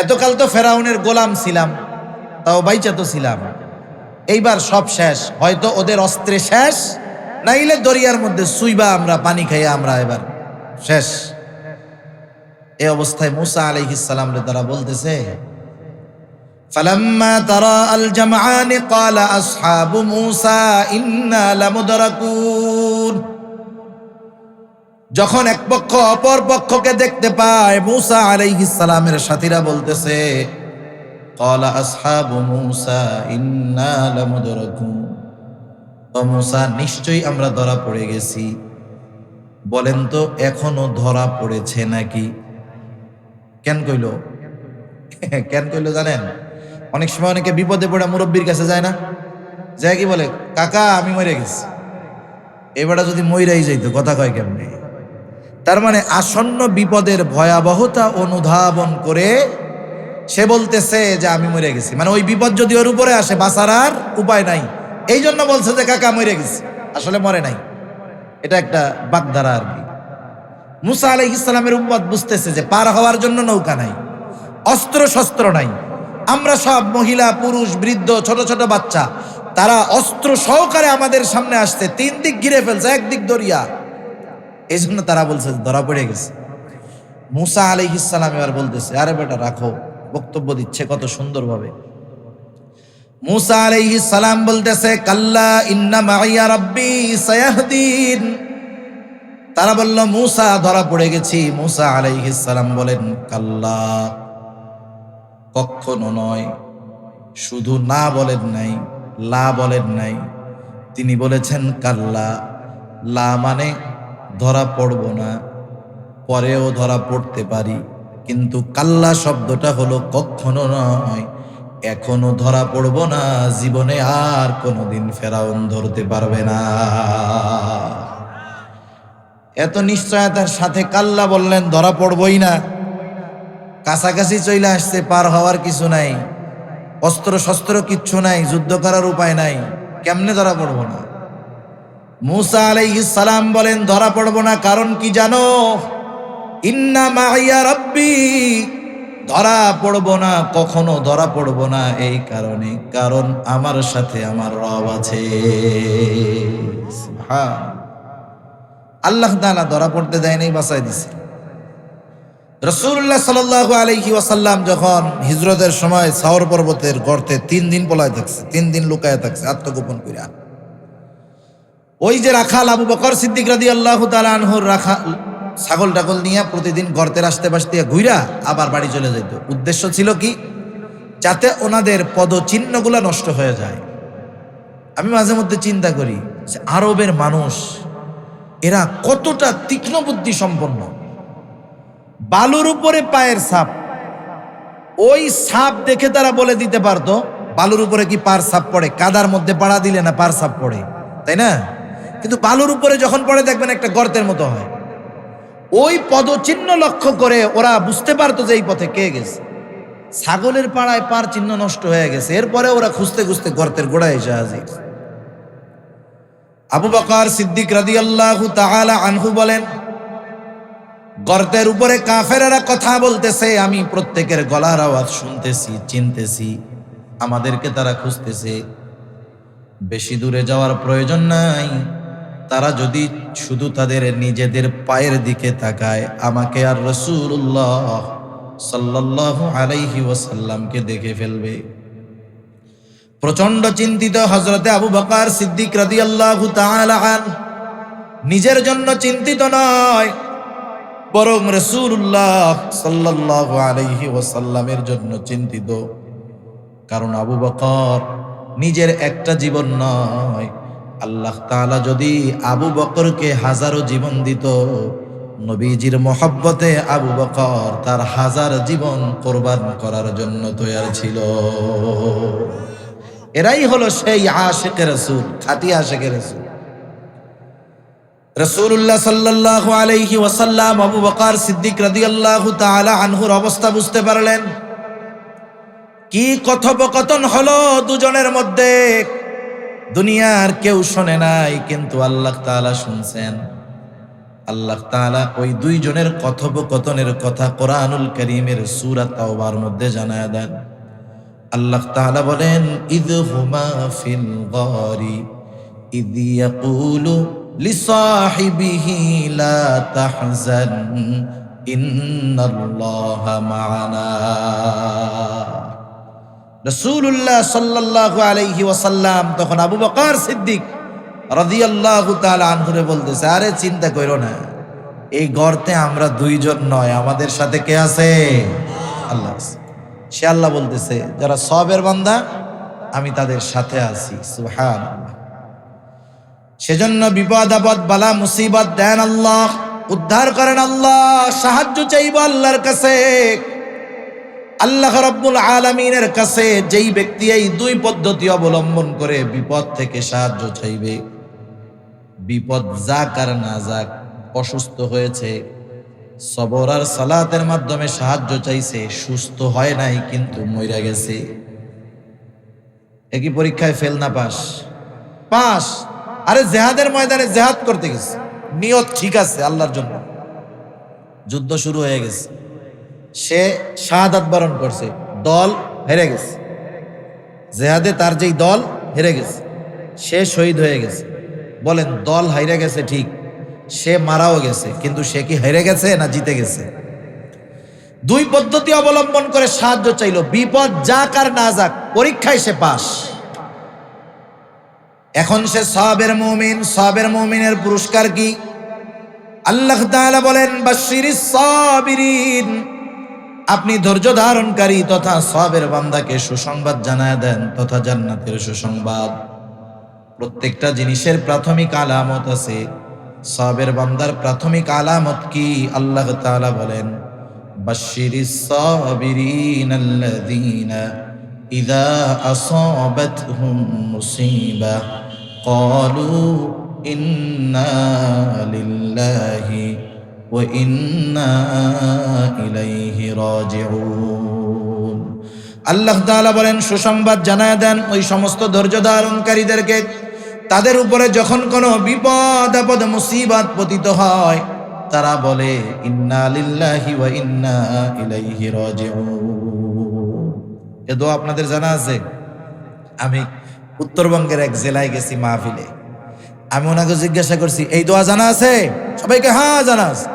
A: এতকাল তো ফেরাউনের গোলাম ছিলাম, তাও বাইচা তো ছিলাম, এইবার সব শেষ, হয়তো ওদের অস্ত্রে শেষ, নাইলে দরিয়ার মধ্যে সুইবা আমরা পানি খাইয়া আমরা এবার শেষ। এই অবস্থায় মুসা আলাইহিস সালাম রে তারা বলতেছে ফালাম্মা তারা আল জামআন ক্বালা আসহাবু মুসা ইন্না লামুদরাকুন। যখন এক পক্ষ অপর পক্ষকে দেখতে পায়, মুসা আলাইহিস সালামের সাথীরা বলতেছে ক্বালা আসহাবু মুসা ইন্না লামুদরাকুন, ও মুসা নিশ্চয়ই আমরা ধরা পড়ে গেছি। বলেন তো এখনো ধরা পড়েছে নাকি? কেন কইল? কেন কইল জানেন? অনেক সময় অনেকে বিপদে পড়ে মুরব্বীর কাছে যায় না, যায় কি বলে, কাকা আমি মরে গেছি। এবারে যদি মইরাই যাইতো, কথা কয় কেমনে? তার মানে আসন্ন বিপদের ভয়াবহতা অনুধাবন করে সে বলতেছে যে আমি মরে গেছি, মানে ওই বিপদ যদি ওর উপরে আসে বাঁচার আর উপায় নাই, এই জন্য বলছে যে কাকা মরে গেছি, আসলে মরে নাই। এটা একটা বাগধারা আর কি। মুসা আলাইহিস সালামের উম্মত বুঝতেছে যে পার হওয়ার জন্য নৌকা নাই, অস্ত্র শস্ত্র নাই, আমরা সব মহিলা পুরুষ বৃদ্ধ ছোট ছোট বাচ্চা, তারা অস্ত্র সহকারে আমাদের সামনে আসছে, তিন দিক ঘিরে ফেলছে, একদিক দরিয়া। এই জন্য তারা বলছে ধরা পড়ে গেছে। মুসা আলাইহিস সালাম এবার বলতেছে আরে বেটা রাখো, বক্তব্য দিচ্ছে কত সুন্দরভাবে। মুসা আলাইহিস সালাম বলতেছে কাল্লা ইন্না মাইয়া রাব্বি সায়াহদিন। তারা বলল মুসা ধরা পড়ে গেছি। মুসা আলাইহিস সালাম বলেন কাল্লা, কখনো নয়। শুধু না বলেন নাই, লা বলেন নাই, তিনি বলেছেন কাল্লা। লা মানে ধরা পড়ব না, পরেও ধরা পড়তে পারি, কিন্তু কাল্লা শব্দটা হলো কখনো নয়, এখনো ধরা পড়ব না, জীবনে আর কোনোদিন ফেরাউন ধরতে পারবে না। এত নিশ্চয়তার সাথে কাল্লা বললেন, ধরা পড়বই না। কাছাকাছি চলে আসছে, পার হওয়ার কিছু নাই, অস্ত্র শস্ত্র কিচ্ছু নাই, যুদ্ধ করার উপায় নাই, কেমনে ধরা পড়ব না? মুসা আলাইহিস সালাম বলেন ধরা পড়ব না, কারণ কি জানো? ইন্না মাইয়া রাব্বি, ধরা পড়ব না, কখনো ধরা পড়ব না এই কারণে, কারণ আমার সাথে আমার রব আছে। আল্লাহ তাআলা ধরা পড়তে দেয় নাই, বাঁচায় দিছে। রাসূলুল্লাহ সাল্লাল্লাহু আলাইহি ওয়াসাল্লাম যখন হিজরতের সময় সাওর পর্বতের গর্তে 3 দিন পলায় থাকছে, 3 দিন লুকায় থাকছে আত্মগোপন কইরা, ওই যে রাখাল আবু বকর সিদ্দিক রাদিয়াল্লাহু তাআলা আনহুর রাখাল ছাগল টাগল নিয়ে প্রতিদিন গর্তের আস্তে পাশ দিয়ে ঘুরা আবার বাড়ি চলে যেত। উদ্দেশ্য ছিল কি? যাতে ওনাদের পদচিহ্নগুলো নষ্ট হয়ে যায়। আমি মাঝে মধ্যে চিন্তা করি যে আরবের মানুষ এরা কতটা তীক্ষ্ণ বুদ্ধি সম্পন্ন। বালুর উপরে পায়ের ছাপ, ওই ছাপ দেখে তারা বলে দিতে পারতো বালুর উপরে কি পার ছাপ পড়ে, কাদার মধ্যে পাড়া দিলে না পার ছাপ পড়ে, তাই না? কিন্তু বালুর উপরে যখন পড়ে দেখবেন একটা গর্তের মতো হয়। ওই পদচিহ্ন লক্ষ্য করে ওরা বুঝতে পারতো যে এই পথে কে গেছে। ছাগলের পাড়ায় পার চিহ্ন নষ্ট হয়ে গেছে, এরপরে ওরা খুঁজতে খুঁজতে গর্তের গোড়ায় এসে হাজির। আবু বকর সিদ্দিক রাদিয়াল্লাহু তাআলা আনহু বলেন, গর্তের উপরে কাফেরেরা কথা বলতেছে, আমি প্রত্যেকের গলার আওয়াজ শুনতেছি, চিনতেছি, আমাদেরকে তারা খুঁজতেছে। বেশি দূরে যাওয়ার প্রয়োজন নাই, তারা যদি শুধু তাদের নিজেদের পায়ের দিকে তাকায়, আমাকে আর রাসূলুল্লাহ সাল্লাল্লাহু আলাইহি ওয়াসাল্লামকে দেখে ফেলবে। প্রচন্ড চিন্তিত হযরতে আবু বকর সিদ্দিক রাদিয়াল্লাহু তাআলা আনহু নিজের জন্য চিন্তিত নয়, বরং রাসূলুল্লাহ সাল্লাল্লাহু আলাইহি ওয়াসাল্লামের জন্য চিন্তিত। কারণ আবু বকর নিজের একটা জীবন নয়, আল্লাহ তাআলা যদি আবু বকরকে হাজারো জীবন দিত, নবীজির মহব্বতে আবু বকর তার হাজার জীবন কোরবান করার জন্য তৈরি ছিল। এরাই হলো সেই আশিকে রাসূল, খাঁটি আশিকে রাসূল। রাসূলুল্লাহ সাল্লাল্লাহু আলাইহি ওয়াসাল্লাম আবু বকর সিদ্দিক রাদিয়াল্লাহু তাআলা আনহুর অবস্থা বুঝতে পারলেন। কি কথোপকথন হলো দুজনের মধ্যে, দুনিয়ার কেউ শোনে নাই, কিন্তু আল্লাহ তাআলা শুনছেন। আল্লাহ তাআলা ওই দুইজনের কথোপকথনের কথা কোরআনুল কারীমের সূরা তাওবার মধ্যে জানায়া দেন। আল্লাহ তাআলা বলেন, ইযহুমা ফিল গারি ইয ইয়াকুলু লিসাহিবিহি লা তাহজান ইন্নাল্লাহা মা'ানা। রাসূলুল্লাহ সাল্লাল্লাহু আলাইহি ওয়াসাল্লাম তখন আবু বকর সিদ্দিক রাদিয়াল্লাহু তাআলা আনহুরে বলতেছে, আরে চিন্তা কইরো না, এই গর্তে আমরা দুইজন নয়, আমাদের সাথে কে আছে? আল্লাহ আছে। সে আল্লাহ বলতেছে, যারা সবের বান্দা আমি তাদের সাথে আছি। সুবহানাল্লাহ। সেজন্য বিপদ আপদ বালা মুসিবত দেন আল্লাহ, উদ্ধার করেন আল্লাহ, সাহায্য চাইব আল্লাহর কাছে। আল্লাহ রাব্বুল আলামিনের কাছে যেই ব্যক্তি এই দুই পদ্ধতি অবলম্বন করে বিপদ থেকে সাহায্য চাইবে, বিপদ যাক আর না যাক, অসুস্থ হয়েছে, সবর আর সালাতের মাধ্যমে সাহায্য চাইছে, সুস্থ হয় নাই কিন্তু মইরা গেছে, একই পরীক্ষায় ফেল না পাস? পাস। আরে জিহাদের ময়দানে জিহাদ করতে গেছে, নিয়ত ঠিক আছে আল্লাহর জন্য, যুদ্ধ শুরু হয়ে গেছে, সে শাহাদাত বরণ করছে, দল হেরে গেছে, জিহাদে তার যেই দল হেরে গেছে, সে শহীদ হয়ে গেছে। বলেন, দল হাইরে গেছে ঠিক, সে মারাও গেছে, কিন্তু সে কি হেরে গেছে না জিতে গেছে? দুই পদ্ধতি অবলম্বন করে সাহায্য চাইলো, বিপদ যাক আর না যাক, পরীক্ষায় সে পাস। এখন সে সাবের মুমিন। সাবের মুমিনের পুরস্কার কি? আল্লাহ তাআলা বলেন, বাশশিরিস সাবিরিন, আপনি ধৈর্য ধারণকারী তথা সাবের বান্দাকে সুসংবাদ জানায় দেন তথা জান্নাতের সুসংবাদ। প্রত্যেকটা জিনিসের প্রাথমিক আলামত আছে, সাবের বান্দার প্রাথমিক আলামত কি? আল্লাহ তাআলা বলেন, বাশশিরিস সাবিরিন আল্লাযীনা ইযা আসাবাতহুম মুসিবাহ ক্বালু ইন্না লিল্লাহি ওয়া ইন্না ইলাইহি রাজিউন। আল্লাহ তাআলা বলেন, সুসংবাদ জানায় দেন ওই সমস্ত ধৈর্য ধারণকারীদেরকে, তাদের উপরে যখন কোনো বিপদ আপদ মুসিবত পতিত হয়, তারা বলে ইন্না লিল্লাহি ওয়া ইন্না ইলাইহি রাজিউন। এ দোয়া আপনাদের জানা আছে? আমি উত্তরবঙ্গের এক জেলায় গেছি মাহফিলে, আমি ওনাকে জিজ্ঞাসা করছি, এই দোয়া জানা আছে? সবাইকে হ্যাঁ জানা আছে।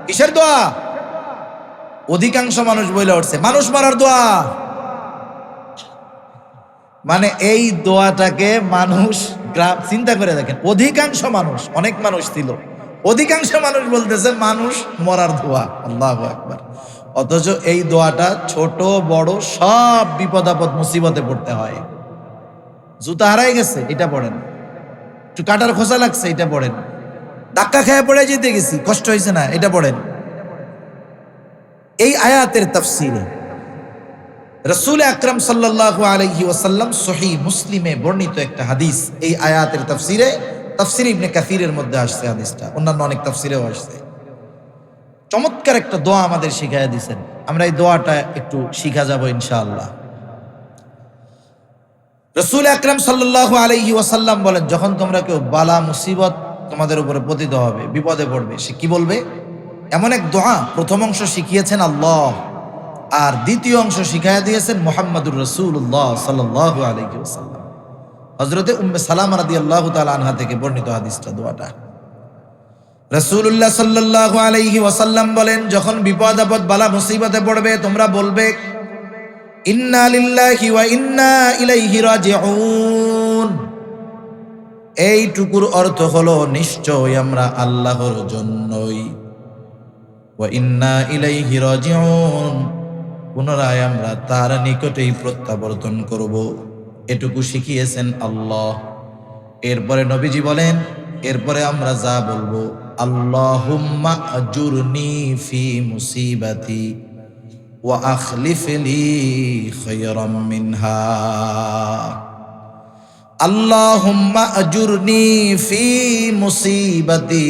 A: কিসের দোয়া? অধিকাংশ মানুষ বলে উঠছে, মানুষ মারার দোয়া। মানে এই দোয়াটাকে মানুষ চিন্তা করে দেখেন, অধিকাংশ মানুষ, অনেক মানুষ ছিল, অধিকাংশ মানুষ বলতেছে মানুষ মরার দোয়া। আল্লাহু আকবার। অথচ এই দোয়াটা ছোট বড় সব বিপদ আপদ মুসিবতে পড়তে হয়। জুতা হারাই গেছে, এটা পড়েন। একটু কাটার খোসা লাগছে, এটা পড়েন। ধাক্কা খেয়ে পড়ে যেতে গেছি, কষ্ট হয়েছে না, এটা পড়েন। এই আয়াতের তাফসিরে রাসূল আকরাম সাল্লাল্লাহু আলাইহি ওয়াসাল্লাম সহিহ মুসলিমে বর্ণিত একটা হাদিস, এই আয়াতের তাফসিরে, তাফসির ইবনে কাসিরের মধ্যে আসছে হাদিসটা, অন্যান্য অনেক তাফসিরেও আসছে। চমৎকার একটা দোয়া আমাদের শিখাইয়া দিয়েছেন, আমরা এই দোয়াটা একটু শিখা যাব ইনশাআল্লাহ। রাসূল আকরাম সাল্লাল্লাহু আলাইহি ওয়াসাল্লাম বলেন, যখন তোমরা কেউ বালা মুসিবত তোমাদের উপরে পতিত হবে, বিপদে পড়বে, সে কি বলবে? এমন এক দোয়া, প্রথম অংশ শিখিয়েছেন আল্লাহ, আর দ্বিতীয় অংশ শিখাইয়া দিয়েছেন মুহাম্মদুর রাসূলুল্লাহ সাল্লাল্লাহু আলাইহি ওয়াসাল্লাম। হযরতে উম্মে সালামা রাদিয়াল্লাহু তাআলা আনহা থেকে বর্ণিত হাদিসটা, দোয়াটা। রাসূলুল্লাহ সাল্লাল্লাহু আলাইহি ওয়াসাল্লাম বলেন, যখন বিপদ আপদ বালা মুসিবতে পড়বে তোমরা বলবে ইন্না লিল্লাহি ওয়া ইন্না ইলাইহি রাজিউন। এইটুকুর অর্থ হলো নিশ্চয় আমরা আল্লাহর জন্যই, ওয়া ইন্না ইলাইহি রাজিউন, পুনরায় আমরা তার নিকটেই প্রত্যাবর্তন করব। এটুকু শিখিয়েছেন আল্লাহ। এরপরে নবীজি বলেন, এরপরে আমরা যা বলবো, আল্লাহুম্মা আজুরনি ফি মুসিবাতি ওয়া আখলিফ লি খায়রাম মিনহা। আল্লাহুম্মা আজুরনি ফি মুসিবাতি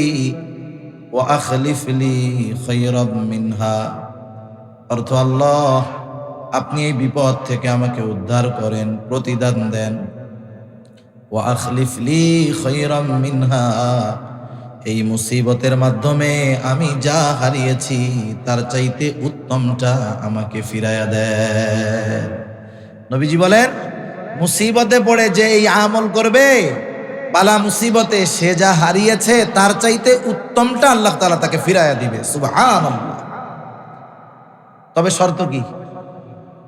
A: ওয়া আখলিফ লি খায়রাম মিনহা। অর্থ, আল্লাহ আপনি এই বিপদ থেকে আমাকে উদ্ধার করেন, প্রতিদান দেন। ওয়া আখলিফ লি খায়রাম মিনহা, এই মুসিবতের মাধ্যমে আমি যা হারিয়েছি তার চাইতে উত্তমটা আমাকে ফিরাইয়া দেন। নবীজি বলেন, মুসিবতে পড়ে যে এই আমল করবে, বালা মুসিবতে সে যা হারিয়েছে তার চাইতে উত্তমটা আল্লাহ তাআলা তাকে ফিরাইয়া দিবে। সুবহানাল্লাহ। তবে শর্ত কি?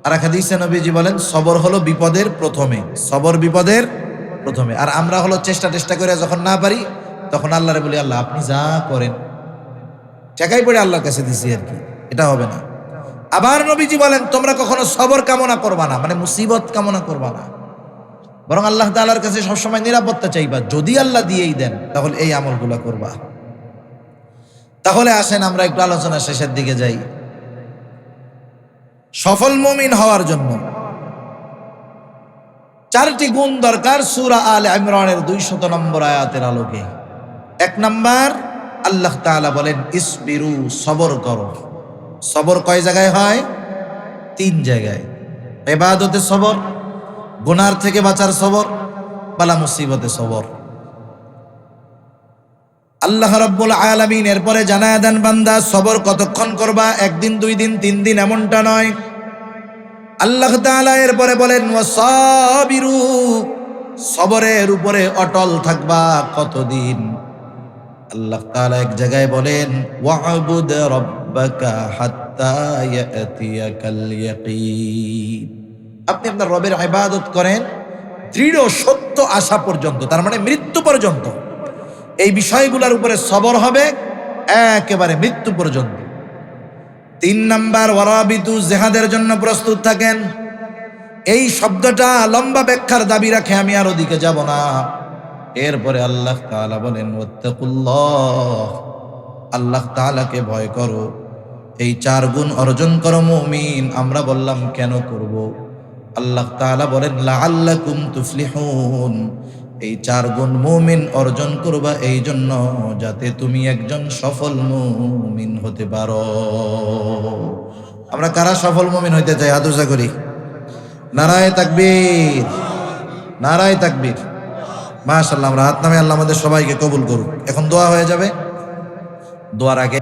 A: আর এক হাদিসে নবীজি বলেন, সবর হলো বিপদের প্রথমে, সবর বিপদের প্রথমে। আর আমরা হলো চেষ্টা করে যখন না পারি তখন আল্লাহরে বলি, আল্লাহ আপনি যা করেন, টাকাই পড়ে আল্লাহর কাছে দিছি আর কি, এটা হবে না। আবার নবীজি বলেন, তোমরা কখনো সবর কামনা করবা না, মানে মুসিবত কামনা করবা না, বরং আল্লাহ তাআলার কাছে সবসময় নিরাপত্তা চাইবা। যদি আল্লাহ দিয়েই দেন তাহলে এই আমলগুলো করবা। তাহলে আসেন আমরা একটু আলোচনা শেষের দিকে যাই। সফল মুমিন হওয়ার জন্য 4টি গুণ দরকার সূরা আলে ইমরানের 200 নম্বর আয়াতের আলোকে। 1 নাম্বার, আল্লাহ তাআলা বলেন ইসবিরু, সবর করো। সবর কয় জায়গায় হয়? 3 জায়গায়। ইবাদতে সবর, গুনার থেকে বাঁচার সবর, বালা মুসিবতে সবর। আল্লাহ রাব্বুল আলামিন এরপরে জানায়া দেন, বান্দা সবর কতক্ষণ করবা? 1 দিন 2 দিন 3 দিন এমনটা নয়। আল্লাহ তাআলা এরপরে বলেন ওয়াসাবিরু, সবরের উপরে অটল থাকবা কতদিন? আল্লাহ তাআলা এক জায়গায় বলেন ওয়া'বুদ রাব্বাকা হাত্তা ইয়াতিয়াকাল ইয়াকিন। আপনি আপনার রবের ইবাদত করেন দৃঢ় সত্য আসা পর্যন্ত, তার মানে মৃত্যু পর্যন্ত। এই বিষয়গুলোর উপরে সবর হবে একেবারে মৃত্যু পর্যন্ত। 3 নাম্বার, ওয়ারাবিতু, জিহাদের জন্য প্রস্তুত থাকেন। এই শব্দটা লম্বা ব্যাখ্যার দাবি রাখে, আমি আর ওদিকে যাব না। এরপরে আল্লাহ তাআলা বলেন ওয়াত্তাকুল্লাহ, আল্লাহ তাআলাকে ভয় করো। এই 4 গুণ অর্জন করো মুমিন। আমরা বললাম কেন করব? আল্লাহ তাআলা বলেন লাআল্লাকুম তুফলিহুন, এই 4 গুণ মুমিন অর্জন করবা এই জন্য যাতে তুমি একজন সফল মুমিন হতে পারো। আমরা কারা সফল মুমিন হইতে চাই? হাত উঁচা করি। নারায়ে তাকবীর, নারায়ে তাকবীর। মাশাআল্লাহ, আমরা হাত নামে, আল্লাহ আমাদের সবাইকে কবুল করুক। এখন দোয়া হয়ে যাবে। দোয়ার আগে